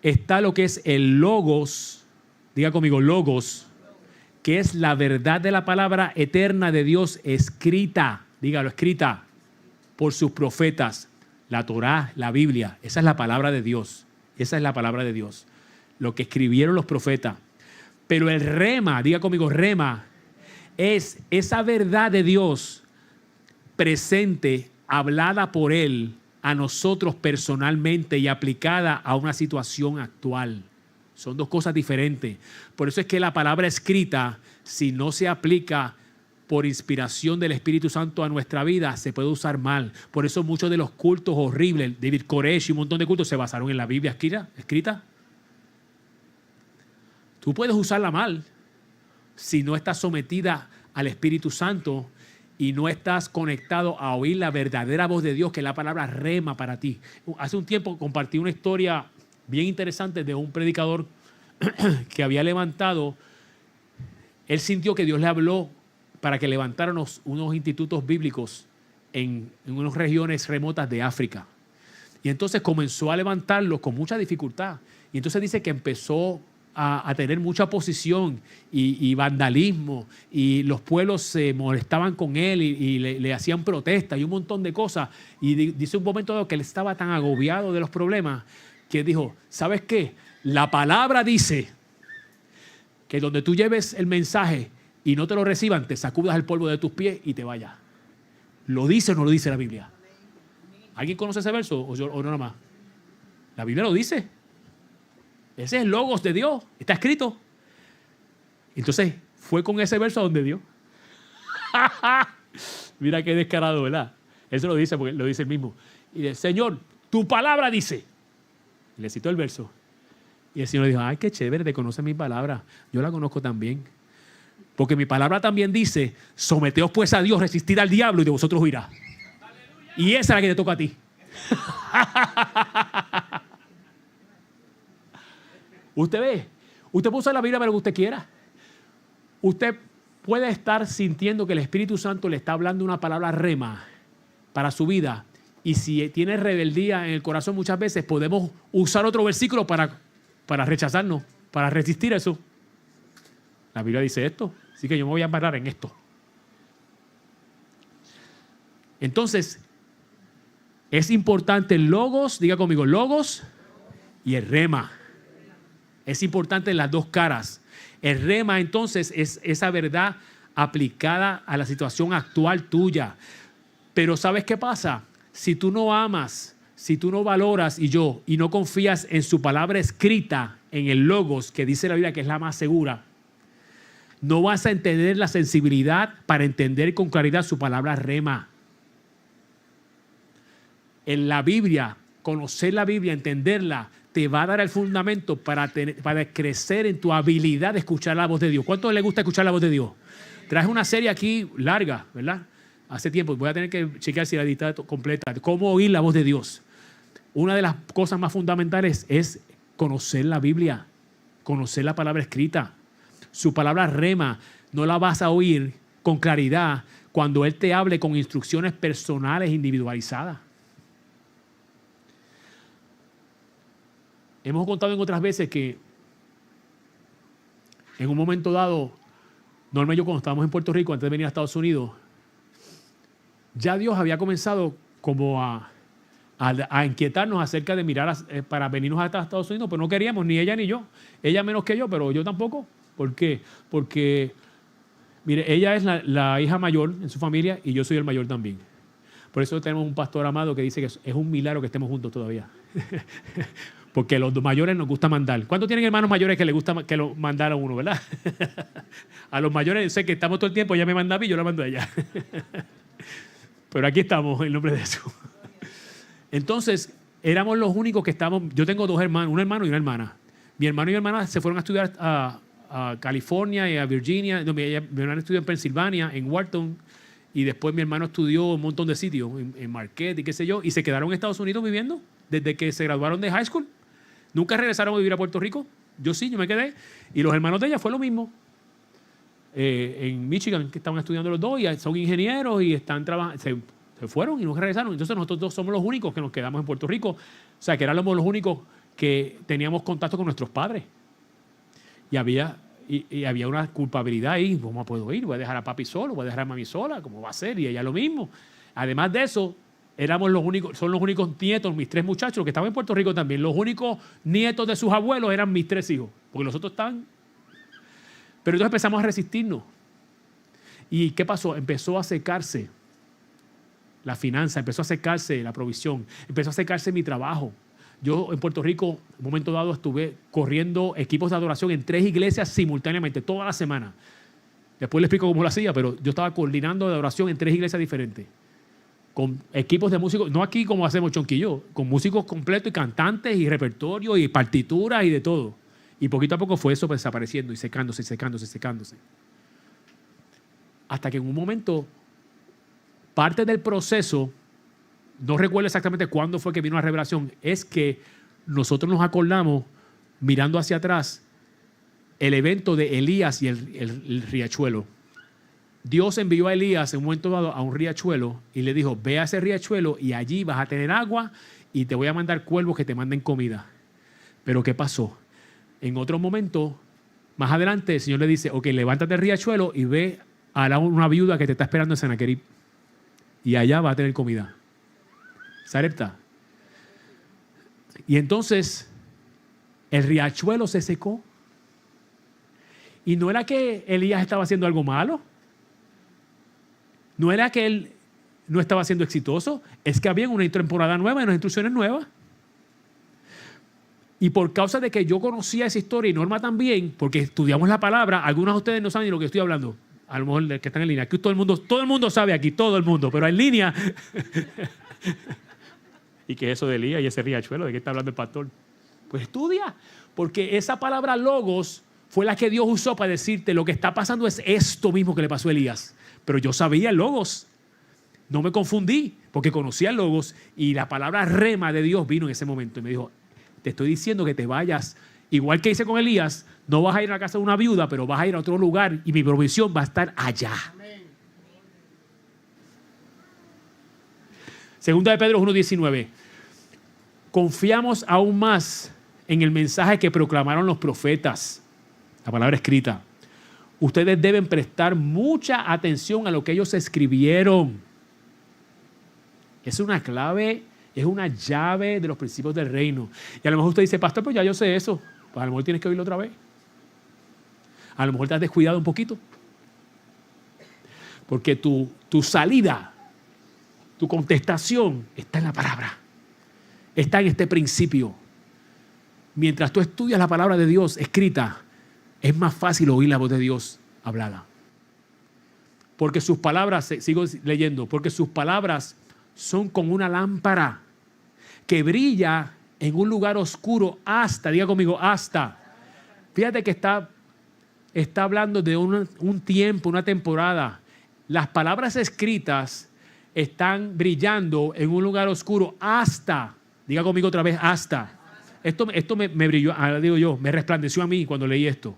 Está lo que es el logos, diga conmigo, logos, que es la verdad de la palabra eterna de Dios escrita, dígalo, escrita por sus profetas. La Torá, la Biblia, esa es la palabra de Dios. Esa es la palabra de Dios. Lo que escribieron los profetas. Pero el rema, diga conmigo, rema, es esa verdad de Dios presente, hablada por Él a nosotros personalmente y aplicada a una situación actual. Son dos cosas diferentes. Por eso es que la palabra escrita, si no se aplica por inspiración del Espíritu Santo a nuestra vida, se puede usar mal. Por eso muchos de los cultos horribles, David Koresh y un montón de cultos se basaron en la Biblia escrita. Tú puedes usarla mal si no estás sometida al Espíritu Santo y no estás conectado a oír la verdadera voz de Dios, que es la palabra rema para ti. Hace un tiempo compartí una historia bien interesante de un predicador que había levantado. Él sintió que Dios le habló para que levantaran unos institutos bíblicos en unas regiones remotas de África. Y entonces comenzó a levantarlos con mucha dificultad. Y entonces dice que empezó a tener mucha oposición y vandalismo, y los pueblos se molestaban con él y le hacían protestas y un montón de cosas. Y dice un momento dado que él estaba tan agobiado de los problemas que dijo, ¿sabes qué? La palabra dice que donde tú lleves el mensaje y no te lo reciban, te sacudas el polvo de tus pies y te vayas. ¿Lo dice o no lo dice la Biblia? ¿Alguien conoce ese verso o no nada más? La Biblia lo dice. Ese es el logos de Dios. Está escrito. Entonces, fue con ese verso a donde Dios. Mira qué descarado, ¿verdad? Eso lo dice porque lo dice el mismo. Y dice, Señor, tu palabra dice. Y le citó el verso. Y el Señor le dijo, ay, qué chévere, te conoce mi palabra. Yo la conozco también. Porque mi palabra también dice, someteos pues a Dios, resistir al diablo y de vosotros huirá. Y esa es la que te toca a ti. Usted ve, usted puede usar la Biblia para lo que usted quiera. Usted puede estar sintiendo que el Espíritu Santo le está hablando una palabra rema para su vida. Y si tiene rebeldía en el corazón muchas veces, podemos usar otro versículo para rechazarnos, para resistir eso. La Biblia dice esto, así que yo me voy a parar en esto. Entonces, es importante el logos, diga conmigo, logos y el rema. Es importante las dos caras. El rema entonces es esa verdad aplicada a la situación actual tuya. Pero ¿sabes qué pasa? Si tú no amas, si tú no valoras y no confías en su palabra escrita, en el logos, que dice la Biblia que es la más segura, no vas a entender la sensibilidad para entender con claridad su palabra rema. En la Biblia, conocer la Biblia, entenderla, te va a dar el fundamento para crecer en tu habilidad de escuchar la voz de Dios. ¿Cuánto le gusta escuchar la voz de Dios? Traje una serie aquí larga, ¿verdad? Hace tiempo. Voy a tener que chequear si la edita completa. Cómo oír la voz de Dios. Una de las cosas más fundamentales es conocer la Biblia, conocer la palabra escrita. Su palabra rema no la vas a oír con claridad cuando Él te hable con instrucciones personales individualizadas. Hemos contado en otras veces que en un momento dado, Norma y yo cuando estábamos en Puerto Rico, antes de venir a Estados Unidos, ya Dios había comenzado como a inquietarnos acerca de mirar para venirnos a Estados Unidos, pero no queríamos, ni ella ni yo. Ella menos que yo, pero yo tampoco. ¿Por qué? Porque, mire, ella es la hija mayor en su familia y yo soy el mayor también. Por eso tenemos un pastor amado que dice que es un milagro que estemos juntos todavía. Porque a los mayores nos gusta mandar. ¿Cuántos tienen hermanos mayores que les gusta que lo mandara a uno, verdad? A los mayores, yo sé que estamos todo el tiempo, ella me manda a mí y yo la mando a ella. Pero aquí estamos, en nombre de Jesús. Entonces, éramos los únicos que estábamos. Yo tengo dos hermanos, un hermano y una hermana. Mi hermano y mi hermana se fueron a estudiar a California y a Virginia. No, mi hermano estudió en Pensilvania, en Wharton. Y después mi hermano estudió un montón de sitios, en Marquette y qué sé yo. Y se quedaron en Estados Unidos viviendo desde que se graduaron de high school. Nunca regresaron a vivir a Puerto Rico. Yo sí, yo me quedé. Y los hermanos de ella fue lo mismo. En Michigan, que estaban estudiando los dos, y son ingenieros y están trabajando. Se fueron y no regresaron. Entonces nosotros dos somos los únicos que nos quedamos en Puerto Rico. O sea, que éramos los únicos que teníamos contacto con nuestros padres. Y había una culpabilidad ahí. ¿Cómo puedo ir? Voy a dejar a papi solo, voy a dejar a mami sola. ¿Cómo va a ser? Y ella lo mismo. Además de eso, son los únicos nietos, mis tres muchachos, que estaban en Puerto Rico también. Los únicos nietos de sus abuelos eran mis tres hijos. Porque los otros estaban. Pero entonces empezamos a resistirnos. ¿Y qué pasó? Empezó a secarse la finanza, empezó a secarse la provisión, empezó a secarse mi trabajo. Yo en Puerto Rico, en un momento dado, estuve corriendo equipos de adoración en 3 iglesias simultáneamente, toda la semana. Después le explico cómo lo hacía, pero yo estaba coordinando de adoración en 3 iglesias diferentes. Con equipos de músicos, no aquí como hacemos Chonquillo, con músicos completos y cantantes y repertorio y partituras y de todo. Y poquito a poco fue eso desapareciendo y secándose, secándose, secándose. Hasta que en un momento, parte del proceso, no recuerdo exactamente cuándo fue que vino la revelación, es que nosotros nos acordamos, mirando hacia atrás, el evento de Elías y el riachuelo. Dios envió a Elías en un momento dado a un riachuelo y le dijo, ve a ese riachuelo y allí vas a tener agua y te voy a mandar cuervos que te manden comida. Pero ¿qué pasó? En otro momento, más adelante, el Señor le dice, ok, levántate del riachuelo y ve a una viuda que te está esperando en Sennacherib y allá va a tener comida. Sarepta. Y entonces el riachuelo se secó. Y no era que Elías estaba haciendo algo malo. No era que él no estaba siendo exitoso. Es que había una temporada nueva y unas instrucciones nuevas. Y por causa de que yo conocía esa historia y Norma también, porque estudiamos la palabra, algunos de ustedes no saben de lo que estoy hablando. A lo mejor los que están en línea. Aquí todo el mundo sabe aquí, todo el mundo, pero en línea. ¿Y qué es eso de Elías y ese riachuelo? ¿De qué está hablando el pastor? Pues estudia, porque esa palabra logos fue la que Dios usó para decirte lo que está pasando es esto mismo que le pasó a Elías. Pero yo sabía el logos. No me confundí, porque conocía el logos y la palabra rema de Dios vino en ese momento y me dijo, te estoy diciendo que te vayas, igual que hice con Elías, no vas a ir a la casa de una viuda, pero vas a ir a otro lugar y mi provisión va a estar allá. Amén. Segunda de Pedro 1:19. Confiamos aún más en el mensaje que proclamaron los profetas, la palabra escrita. Ustedes deben prestar mucha atención a lo que ellos escribieron. Es una clave, es una llave de los principios del reino. Y a lo mejor usted dice, pastor, pues ya yo sé eso. Pues a lo mejor tienes que oírlo otra vez. A lo mejor te has descuidado un poquito. Porque tu salida, tu contestación está en la palabra. Está en este principio. Mientras tú estudias la palabra de Dios escrita, es más fácil oír la voz de Dios hablada. Porque sus palabras, sigo leyendo, porque sus palabras son como una lámpara que brilla en un lugar oscuro hasta, diga conmigo, hasta. Fíjate que está hablando de un tiempo, una temporada. Las palabras escritas están brillando en un lugar oscuro hasta, diga conmigo otra vez, hasta. Esto me brilló, ahora digo yo, me resplandeció a mí cuando leí esto.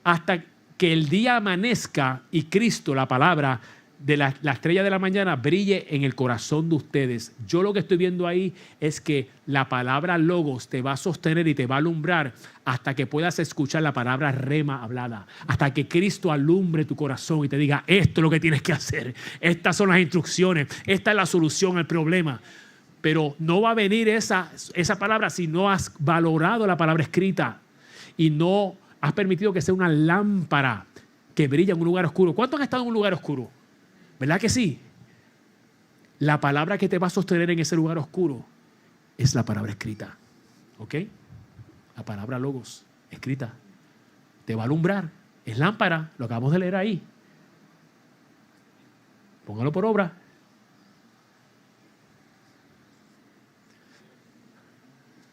Hasta que el día amanezca y Cristo, la palabra de la estrella de la mañana, brille en el corazón de ustedes. Yo lo que estoy viendo ahí es que la palabra logos te va a sostener y te va a alumbrar hasta que puedas escuchar la palabra rema hablada. Hasta que Cristo alumbre tu corazón y te diga, esto es lo que tienes que hacer. Estas son las instrucciones. Esta es la solución al problema. Pero no va a venir esa palabra si no has valorado la palabra escrita y no has permitido que sea una lámpara que brilla en un lugar oscuro. ¿Cuántos han estado en un lugar oscuro? ¿Verdad que sí? La palabra que te va a sostener en ese lugar oscuro es la palabra escrita. ¿Ok? La palabra logos, escrita. Te va a alumbrar. Es lámpara, lo acabamos de leer ahí. Póngalo por obra.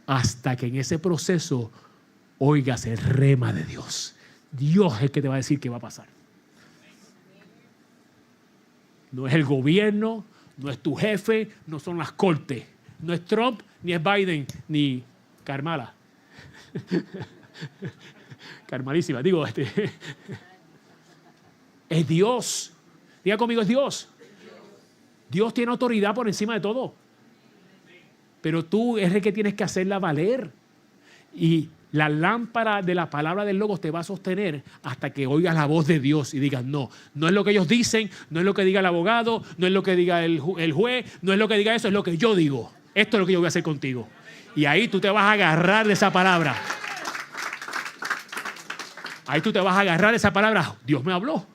Hasta que en ese proceso oigas el rema de Dios. Dios es el que te va a decir qué va a pasar. No es el gobierno, no es tu jefe, no son las cortes. No es Trump, ni es Biden, ni Carmala. Carmalísima, digo. Es Dios. Diga conmigo, es Dios. Dios tiene autoridad por encima de todo. Pero tú eres el que tienes que hacerla valer. Y la lámpara de la palabra del Logos te va a sostener hasta que oigas la voz de Dios y digas, no es lo que ellos dicen, no es lo que diga el abogado, no es lo que diga el juez, no es lo que diga eso, es lo que yo digo. Esto es lo que yo voy a hacer contigo. Y ahí tú te vas a agarrar de esa palabra. Ahí tú te vas a agarrar de esa palabra. Dios me habló.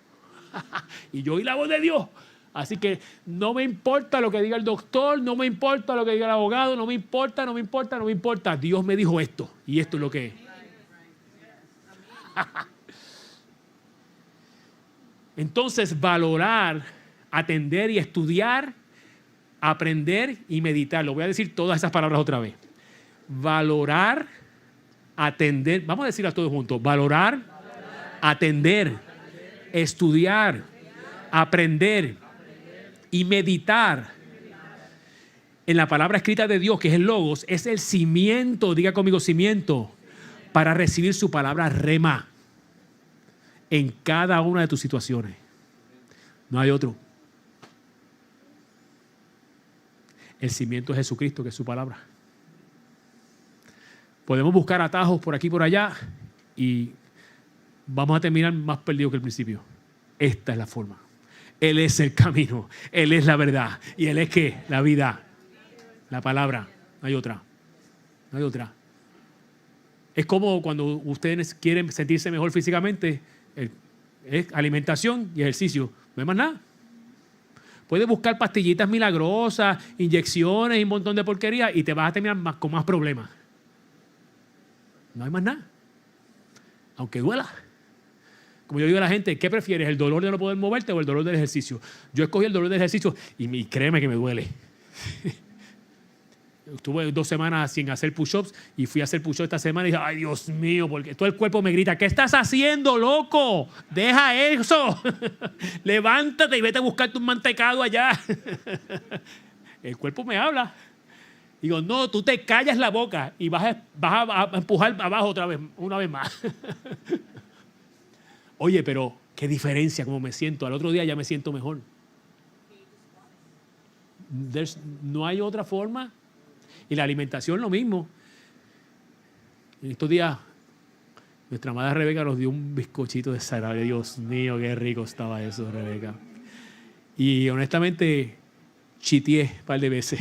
Y yo oí la voz de Dios. Así que no me importa lo que diga el doctor, no me importa lo que diga el abogado, no me importa. Dios me dijo esto y esto es lo que es. Entonces, valorar, atender y estudiar, aprender y meditar. Lo voy a decir todas esas palabras otra vez. Valorar, atender, vamos a decirlas todos juntos. Valorar, atender, estudiar, aprender y meditar en la palabra escrita de Dios, que es el Logos, es el cimiento, diga conmigo cimiento, para recibir su palabra rema en cada una de tus situaciones. No hay otro. El cimiento es Jesucristo, que es su palabra. Podemos buscar atajos por aquí y por allá y vamos a terminar más perdidos que el principio. Esta es la forma. Él es el camino, Él es la verdad y Él es ¿qué? La vida, la palabra, no hay otra. No hay otra. Es como cuando ustedes quieren sentirse mejor físicamente, es alimentación y ejercicio. No hay más nada. Puedes buscar pastillitas milagrosas, inyecciones y un montón de porquería y te vas a terminar con más problemas. No hay más nada. Aunque duela. Como yo digo a la gente, ¿qué prefieres? ¿El dolor de no poder moverte o el dolor del ejercicio? Yo escogí el dolor del ejercicio y créeme que me duele. Estuve 2 semanas sin hacer push-ups y fui a hacer push-ups esta semana y dije, ay Dios mío, porque todo el cuerpo me grita, ¿qué estás haciendo, loco? Deja eso. Levántate y vete a buscar tu mantecado allá. El cuerpo me habla. Digo, no, tú te callas la boca y vas a empujar abajo otra vez, una vez más. Oye, pero qué diferencia cómo me siento. Al otro día ya me siento mejor. No hay otra forma. Y la alimentación lo mismo. En estos días, nuestra amada Rebeca nos dio un bizcochito de salame. Dios mío, qué rico estaba eso, Rebeca. Y honestamente, chiteé un par de veces.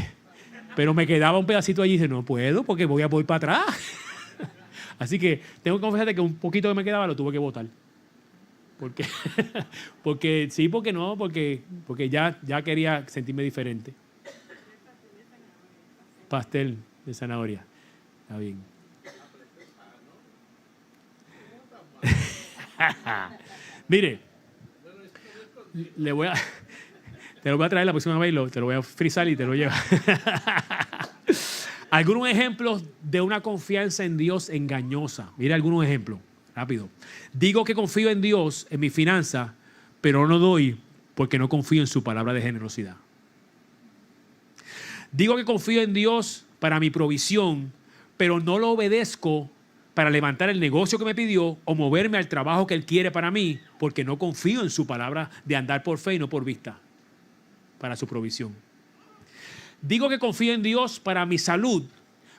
Pero me quedaba un pedacito allí y dije, no puedo porque voy a para atrás. Así que tengo que confesarte que un poquito que me quedaba lo tuve que botar. Porque sí, porque no, porque ya quería sentirme diferente. Pastel de zanahoria. Está bien. Mire, te lo voy a traer la próxima vez, te lo voy a frizar y te lo llevo. Algunos ejemplos de una confianza en Dios engañosa. Mire algunos ejemplos, rápido. Digo que confío en Dios, en mi finanza, pero no doy porque no confío en su palabra de generosidad. Digo que confío en Dios para mi provisión, pero no lo obedezco para levantar el negocio que me pidió o moverme al trabajo que Él quiere para mí, porque no confío en su palabra de andar por fe y no por vista, para su provisión. Digo que confío en Dios para mi salud,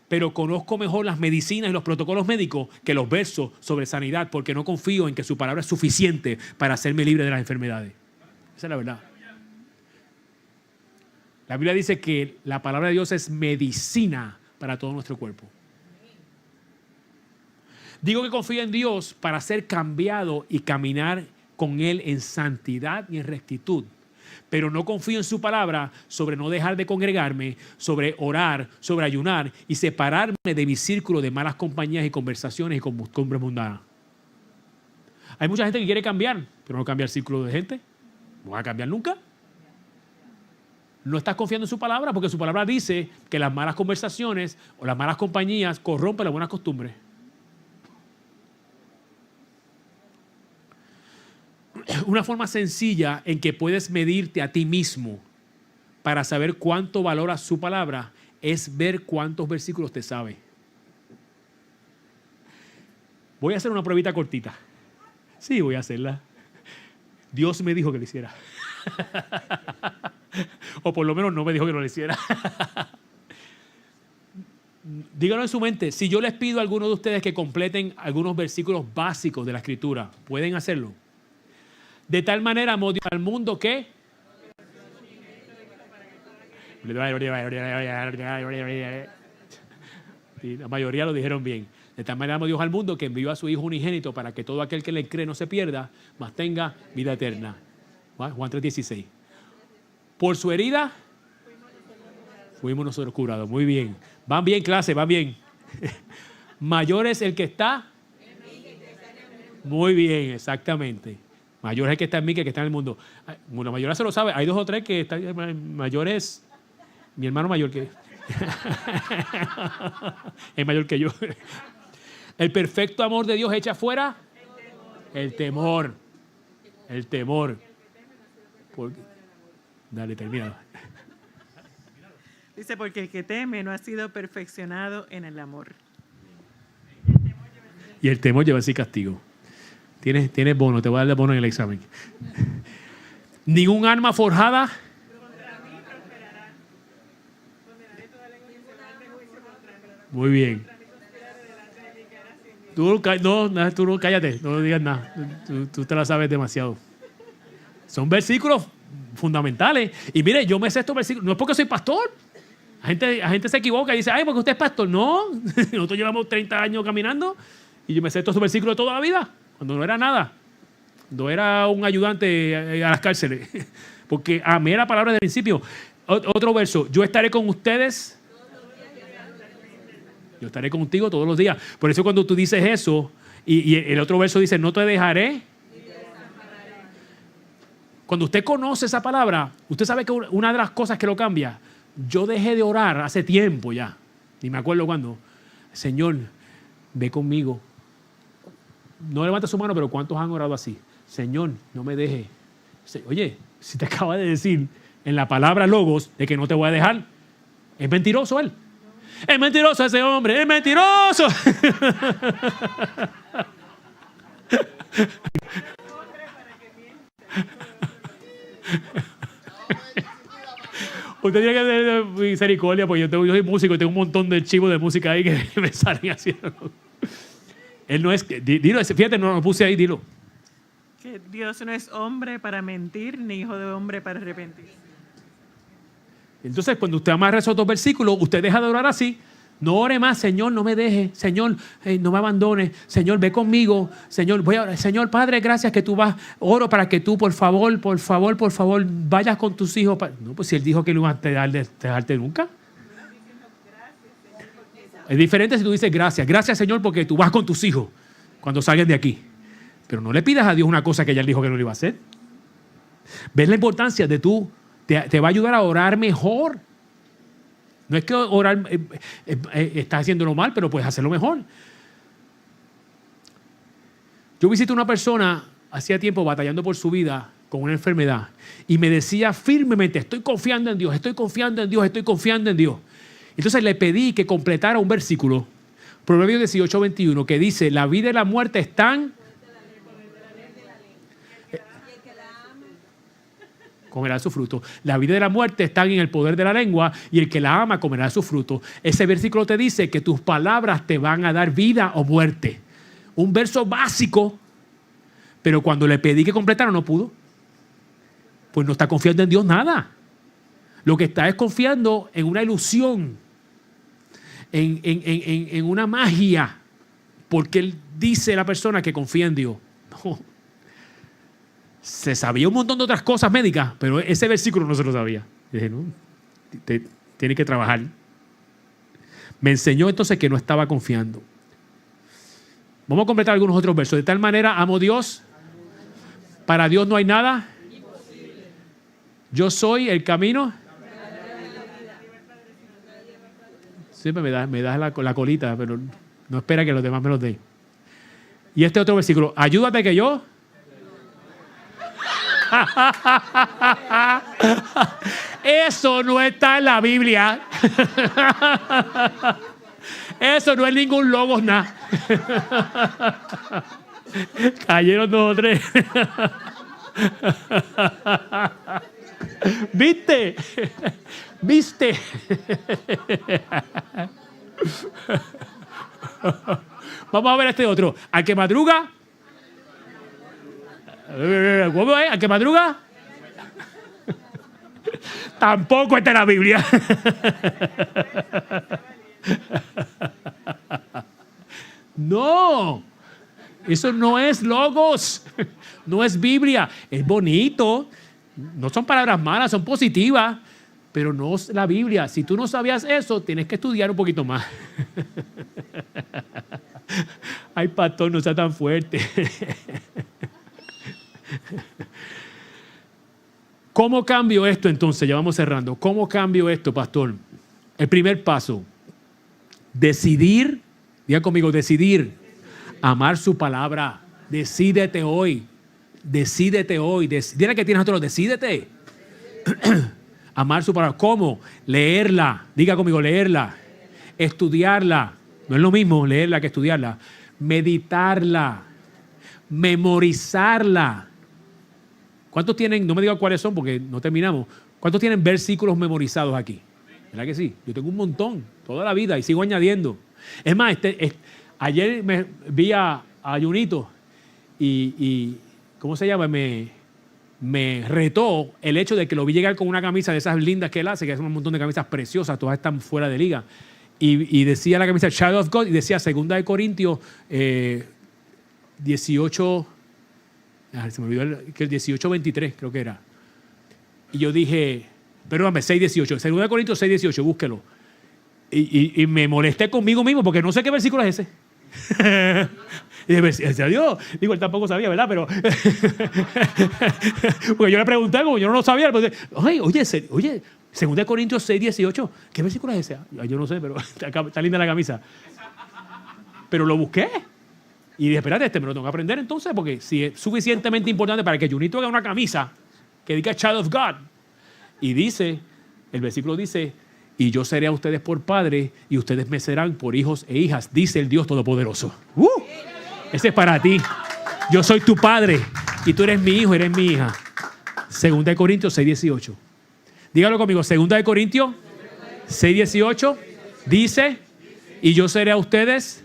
pero conozco mejor las medicinas y los protocolos médicos que los versos sobre sanidad, porque no confío en que su palabra es suficiente para hacerme libre de las enfermedades. Esa es la verdad. La Biblia dice que la palabra de Dios es medicina para todo nuestro cuerpo. Digo que confío en Dios para ser cambiado y caminar con Él en santidad y en rectitud. Pero no confío en su palabra sobre no dejar de congregarme, sobre orar, sobre ayunar y separarme de mi círculo de malas compañías y conversaciones y costumbres mundanas. Hay mucha gente que quiere cambiar, pero no cambia el círculo de gente. No va a cambiar nunca. No estás confiando en su palabra porque su palabra dice que las malas conversaciones o las malas compañías corrompen las buenas costumbres. Una forma sencilla en que puedes medirte a ti mismo para saber cuánto valoras su palabra es ver cuántos versículos te sabe. Voy a hacer una pruebita cortita. Sí, voy a hacerla. Dios me dijo que lo hiciera. O por lo menos no me dijo que no lo hiciera. Díganlo en su mente. Si yo les pido a algunos de ustedes que completen algunos versículos básicos de la Escritura, ¿pueden hacerlo? De tal manera amó Dios al mundo que... La mayoría lo dijeron bien. De tal manera amó Dios al mundo que envió a su Hijo unigénito para que todo aquel que le cree no se pierda, mas tenga vida eterna. Juan 3:16. Por su herida fuimos nosotros curados. Muy bien. Van bien, clase, van bien. Mayor es el que está. Muy bien, exactamente. Mayor es el que está en mí que el que está en el mundo. La mayoría se lo sabe. Hay 2 o 3 que están mayores. Mi hermano mayor que... es mayor que yo. El perfecto amor de Dios echa fuera el temor. El temor. Dale, termina.
Dice, porque el que teme no ha sido perfeccionado en el amor.
Y el temor lleva así castigo. Tienes bono, te voy a dar bono en el examen. Ningún arma forjada. Muy bien. Tú no, cállate, no digas nada. Tú te la sabes demasiado. Son versículos fundamentales. Y mire, yo me sé estos versículos. No es porque soy pastor. La gente se equivoca y dice, ay, porque usted es pastor. No, nosotros llevamos 30 años caminando y yo me sé estos versículos toda la vida, cuando no era nada. No era un ayudante a las cárceles. Porque amé la palabra del principio. Otro verso, yo estaré con ustedes. Yo estaré contigo todos los días. Por eso cuando tú dices eso, y el otro verso dice, no te dejaré. Cuando usted conoce esa palabra, usted sabe que una de las cosas que lo cambia, yo dejé de orar hace tiempo ya, ni me acuerdo cuándo. Señor, ve conmigo. No levanta su mano, pero ¿cuántos han orado así? Señor, no me deje. Oye, si te acaba de decir en la palabra logos de que no te voy a dejar, es mentiroso él. Es mentiroso ese hombre, es mentiroso. Usted tiene que tener misericordia, porque yo soy músico y tengo un montón de archivos de música ahí que me salen haciendo. Él no es, dilo, fíjate, no lo puse ahí, dilo.
Que Dios no es hombre para mentir, ni hijo de hombre para arrepentirse.
Entonces, cuando usted amarra esos dos versículos, usted deja de orar así. No ore más, Señor, no me deje. Señor, no me abandone. Señor, ve conmigo. Señor, voy a orar. Señor, Padre, gracias que tú vas. Oro para que tú, por favor, vayas con tus hijos. No, pues si Él dijo que no iba a dejarte nunca. Es diferente si tú dices gracias. Gracias, Señor, porque tú vas con tus hijos cuando salgan de aquí. Pero no le pidas a Dios una cosa que ya Él dijo que no le iba a hacer. ¿Ves la importancia de tú? Te va a ayudar a orar mejor. No es que orar estás haciéndolo mal, pero puedes hacerlo mejor. Yo visité a una persona hacía tiempo batallando por su vida con una enfermedad y me decía firmemente, estoy confiando en Dios, estoy confiando en Dios, estoy confiando en Dios. Entonces le pedí que completara un versículo, Proverbios 18:21, que dice, la vida y la muerte están... comerá su fruto. La vida y la muerte están en el poder de la lengua y el que la ama comerá su fruto. Ese versículo te dice que tus palabras te van a dar vida o muerte. Un verso básico, pero cuando le pedí que completara no pudo. Pues no está confiando en Dios nada. Lo que está es confiando en una ilusión, en una magia, porque él dice la persona que confía en Dios. No. Se sabía un montón de otras cosas médicas, pero ese versículo no se lo sabía. Y dije, no, tiene que trabajar. Me enseñó entonces que no estaba confiando. Vamos a completar algunos otros versos. De tal manera, amo a Dios. Para Dios no hay nada. Yo soy el camino. Siempre me das la colita, pero no espera que los demás me los den. Y este otro versículo. Ayúdate que yo... Eso no está en la Biblia. Eso no es ningún logos nada. Cayeron 2 o 3. ¿Viste? ¿Viste? Vamos a ver este otro. Al que madruga. ¿Cómo es? ¿A que madruga? Tampoco está en la Biblia. No, eso no es logos, no es Biblia. Es bonito, no son palabras malas, son positivas, pero no es la Biblia. Si tú no sabías eso, tienes que estudiar un poquito más. Ay, pastor, no sea tan fuerte. ¿Cómo cambio esto entonces? Ya vamos cerrando. ¿Cómo cambio esto, pastor? El primer paso, decidir, diga conmigo, decidir, amar su palabra. Decídete hoy. Decídete hoy. Dile que tienes otro, decídete. Amar su palabra. ¿Cómo? Leerla. Diga conmigo, leerla. Estudiarla. No es lo mismo leerla que estudiarla. Meditarla. Memorizarla. ¿Cuántos tienen? No me digan cuáles son porque no terminamos. ¿Cuántos tienen versículos memorizados aquí? ¿Verdad que sí? Yo tengo un montón, toda la vida, y sigo añadiendo. Es más, ayer me vi a Junito y ¿cómo se llama? me retó el hecho de que lo vi llegar con una camisa de esas lindas que él hace, que es un montón de camisas preciosas, todas están fuera de liga. Y decía la camisa Child of God y decía 2 Corintios 18, se me olvidó que el 18:23 creo que era. Y yo dije, perdóname, 6:18, 2 Corintios 6:18, búsquelo. Y me molesté conmigo mismo porque no sé qué versículo es ese. Y decía, Dios, digo, él tampoco sabía, ¿verdad? Pero porque yo le pregunté, como yo no lo sabía, pues, oye, 2 Corintios 6:18, ¿qué versículo es ese? Yo no sé, pero está linda la camisa. Pero lo busqué. Y dije, espérate, me lo tengo que aprender entonces, porque si es suficientemente importante para que Junito haga una camisa que diga Child of God. Y dice, el versículo dice, y yo seré a ustedes por padre y ustedes me serán por hijos e hijas, dice el Dios Todopoderoso. Ese es para ti. Yo soy tu padre y tú eres mi hijo, eres mi hija. 2 Corintios 6:18. Dígalo conmigo, 2 Corintios 6:18 dice, y yo seré a ustedes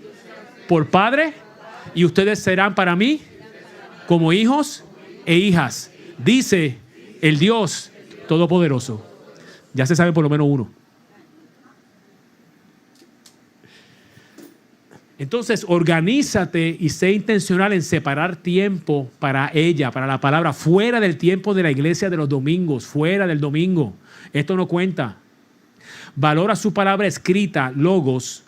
por padre y ustedes serán para mí como hijos e hijas, dice el Dios Todopoderoso. Ya se sabe por lo menos uno. Entonces, organízate y sé intencional en separar tiempo para ella, para la palabra, fuera del tiempo de la iglesia de los domingos, fuera del domingo. Esto no cuenta. Valora su palabra escrita, logos.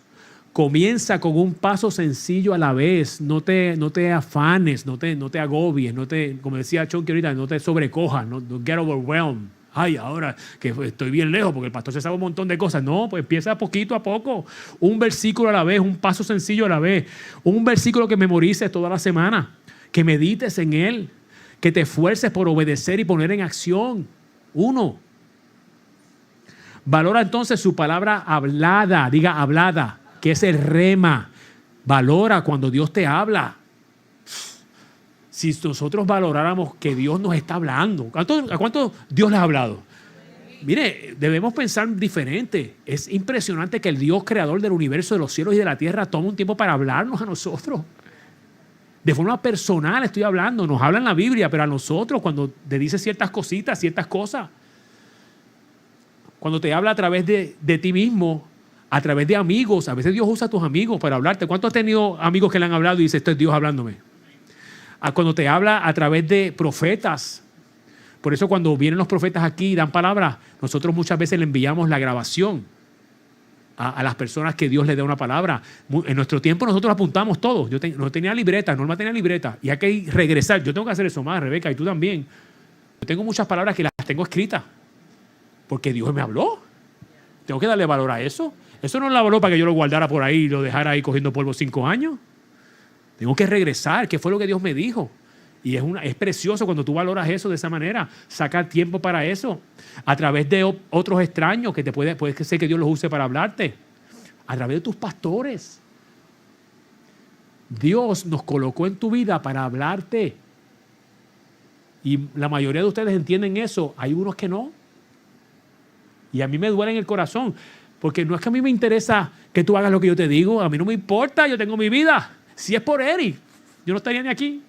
Comienza con un paso sencillo a la vez. No te afanes, no te agobies, como decía Chonky ahorita, no te sobrecojas, no get overwhelmed. Ay, ahora que estoy bien lejos porque el pastor se sabe un montón de cosas. No, pues empieza poquito a poco. Un versículo a la vez, un paso sencillo a la vez. Un versículo que memorices toda la semana. Que medites en él. Que te esfuerces por obedecer y poner en acción. 1. Valora entonces su palabra hablada. Diga hablada, que es el rema. Valora cuando Dios te habla. Si nosotros valoráramos que Dios nos está hablando, ¿a cuánto Dios les ha hablado? Mire, debemos pensar diferente. Es impresionante que el Dios creador del universo, de los cielos y de la tierra, tome un tiempo para hablarnos a nosotros. De forma personal estoy hablando, nos habla en la Biblia, pero a nosotros cuando te dice ciertas cositas, ciertas cosas. Cuando te habla a través de ti mismo, a través de amigos, a veces Dios usa a tus amigos para hablarte. ¿Cuántos has tenido amigos que le han hablado y dices, esto es Dios hablándome? Cuando te habla a través de profetas. Por eso cuando vienen los profetas aquí y dan palabras, nosotros muchas veces le enviamos la grabación a las personas que Dios les da una palabra. En nuestro tiempo nosotros apuntamos todo. Yo no tenía libreta, Norma tenía libreta. Y hay que regresar. Yo tengo que hacer eso más, Rebeca, y tú también. Yo tengo muchas palabras que las tengo escritas. Porque Dios me habló. Tengo que darle valor a eso. Eso no es valor para que yo lo guardara por ahí y lo dejara ahí cogiendo polvo 5 años. Tengo que regresar, ¿qué fue lo que Dios me dijo? Y es precioso cuando tú valoras eso de esa manera, sacar tiempo para eso, a través de otros extraños que puede ser que Dios los use para hablarte, a través de tus pastores. Dios nos colocó en tu vida para hablarte. Y la mayoría de ustedes entienden eso, hay unos que no. Y a mí me duele en el corazón, porque no es que a mí me interesa que tú hagas lo que yo te digo, a mí no me importa, yo tengo mi vida. Si es por Eric, yo no estaría ni aquí.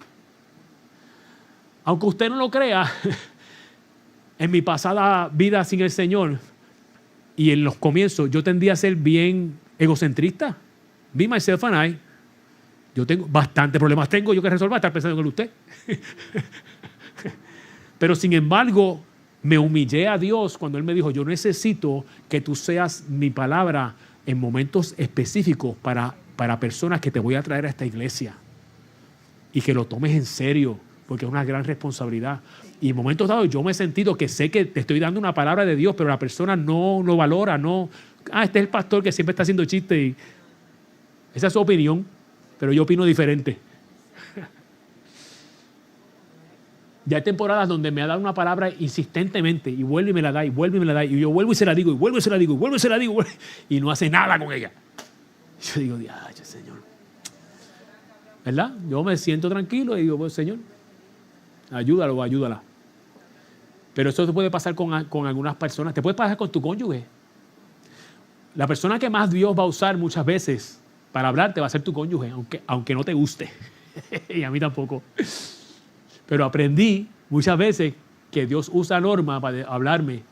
Aunque usted no lo crea, en mi pasada vida sin el Señor y en los comienzos, yo tendía a ser bien egocentrista. Me, myself and I. Yo tengo bastantes problemas. Tengo yo que resolver, estar pensando en usted. Pero sin embargo, me humillé a Dios cuando Él me dijo, yo necesito que tú seas mi palabra en momentos específicos para personas que te voy a traer a esta iglesia y que lo tomes en serio porque es una gran responsabilidad. Y en momentos dados yo me he sentido que sé que te estoy dando una palabra de Dios, pero la persona no lo valora, no. Este es el pastor que siempre está haciendo chistes y esa es su opinión, pero yo opino diferente. Ya hay temporadas donde me ha dado una palabra insistentemente y vuelve y me la da y vuelve y me la da y yo vuelvo y se la digo y vuelvo y se la digo y vuelvo y se la digo y no hace nada con ella. Yo digo, Dios, Señor. ¿Verdad? Yo me siento tranquilo y digo, pues, Señor, ayúdalo o ayúdala. Pero eso te puede pasar con algunas personas. Te puede pasar con tu cónyuge. La persona que más Dios va a usar muchas veces para hablarte va a ser tu cónyuge, aunque no te guste. Y a mí tampoco. Pero aprendí muchas veces que Dios usa Norma para hablarme.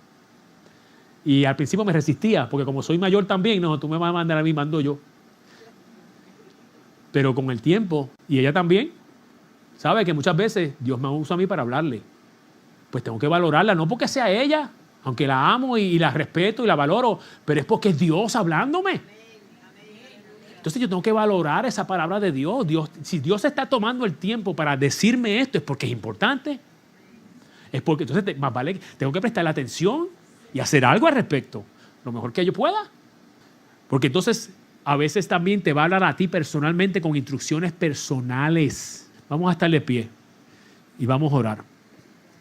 Y al principio me resistía, porque como soy mayor también, no, tú me vas a mandar a mí, mando yo. Pero con el tiempo, y ella también, sabe que muchas veces Dios me usa a mí para hablarle. Pues tengo que valorarla, no porque sea ella, aunque la amo y la respeto y la valoro, pero es porque es Dios hablándome. Entonces yo tengo que valorar esa palabra de Dios. Si Dios está tomando el tiempo para decirme esto, es porque es importante. Es porque entonces más vale, tengo que prestarle atención y hacer algo al respecto, lo mejor que yo pueda. Porque entonces a veces también te va a hablar a ti personalmente con instrucciones personales. Vamos a estar de pie y vamos a orar.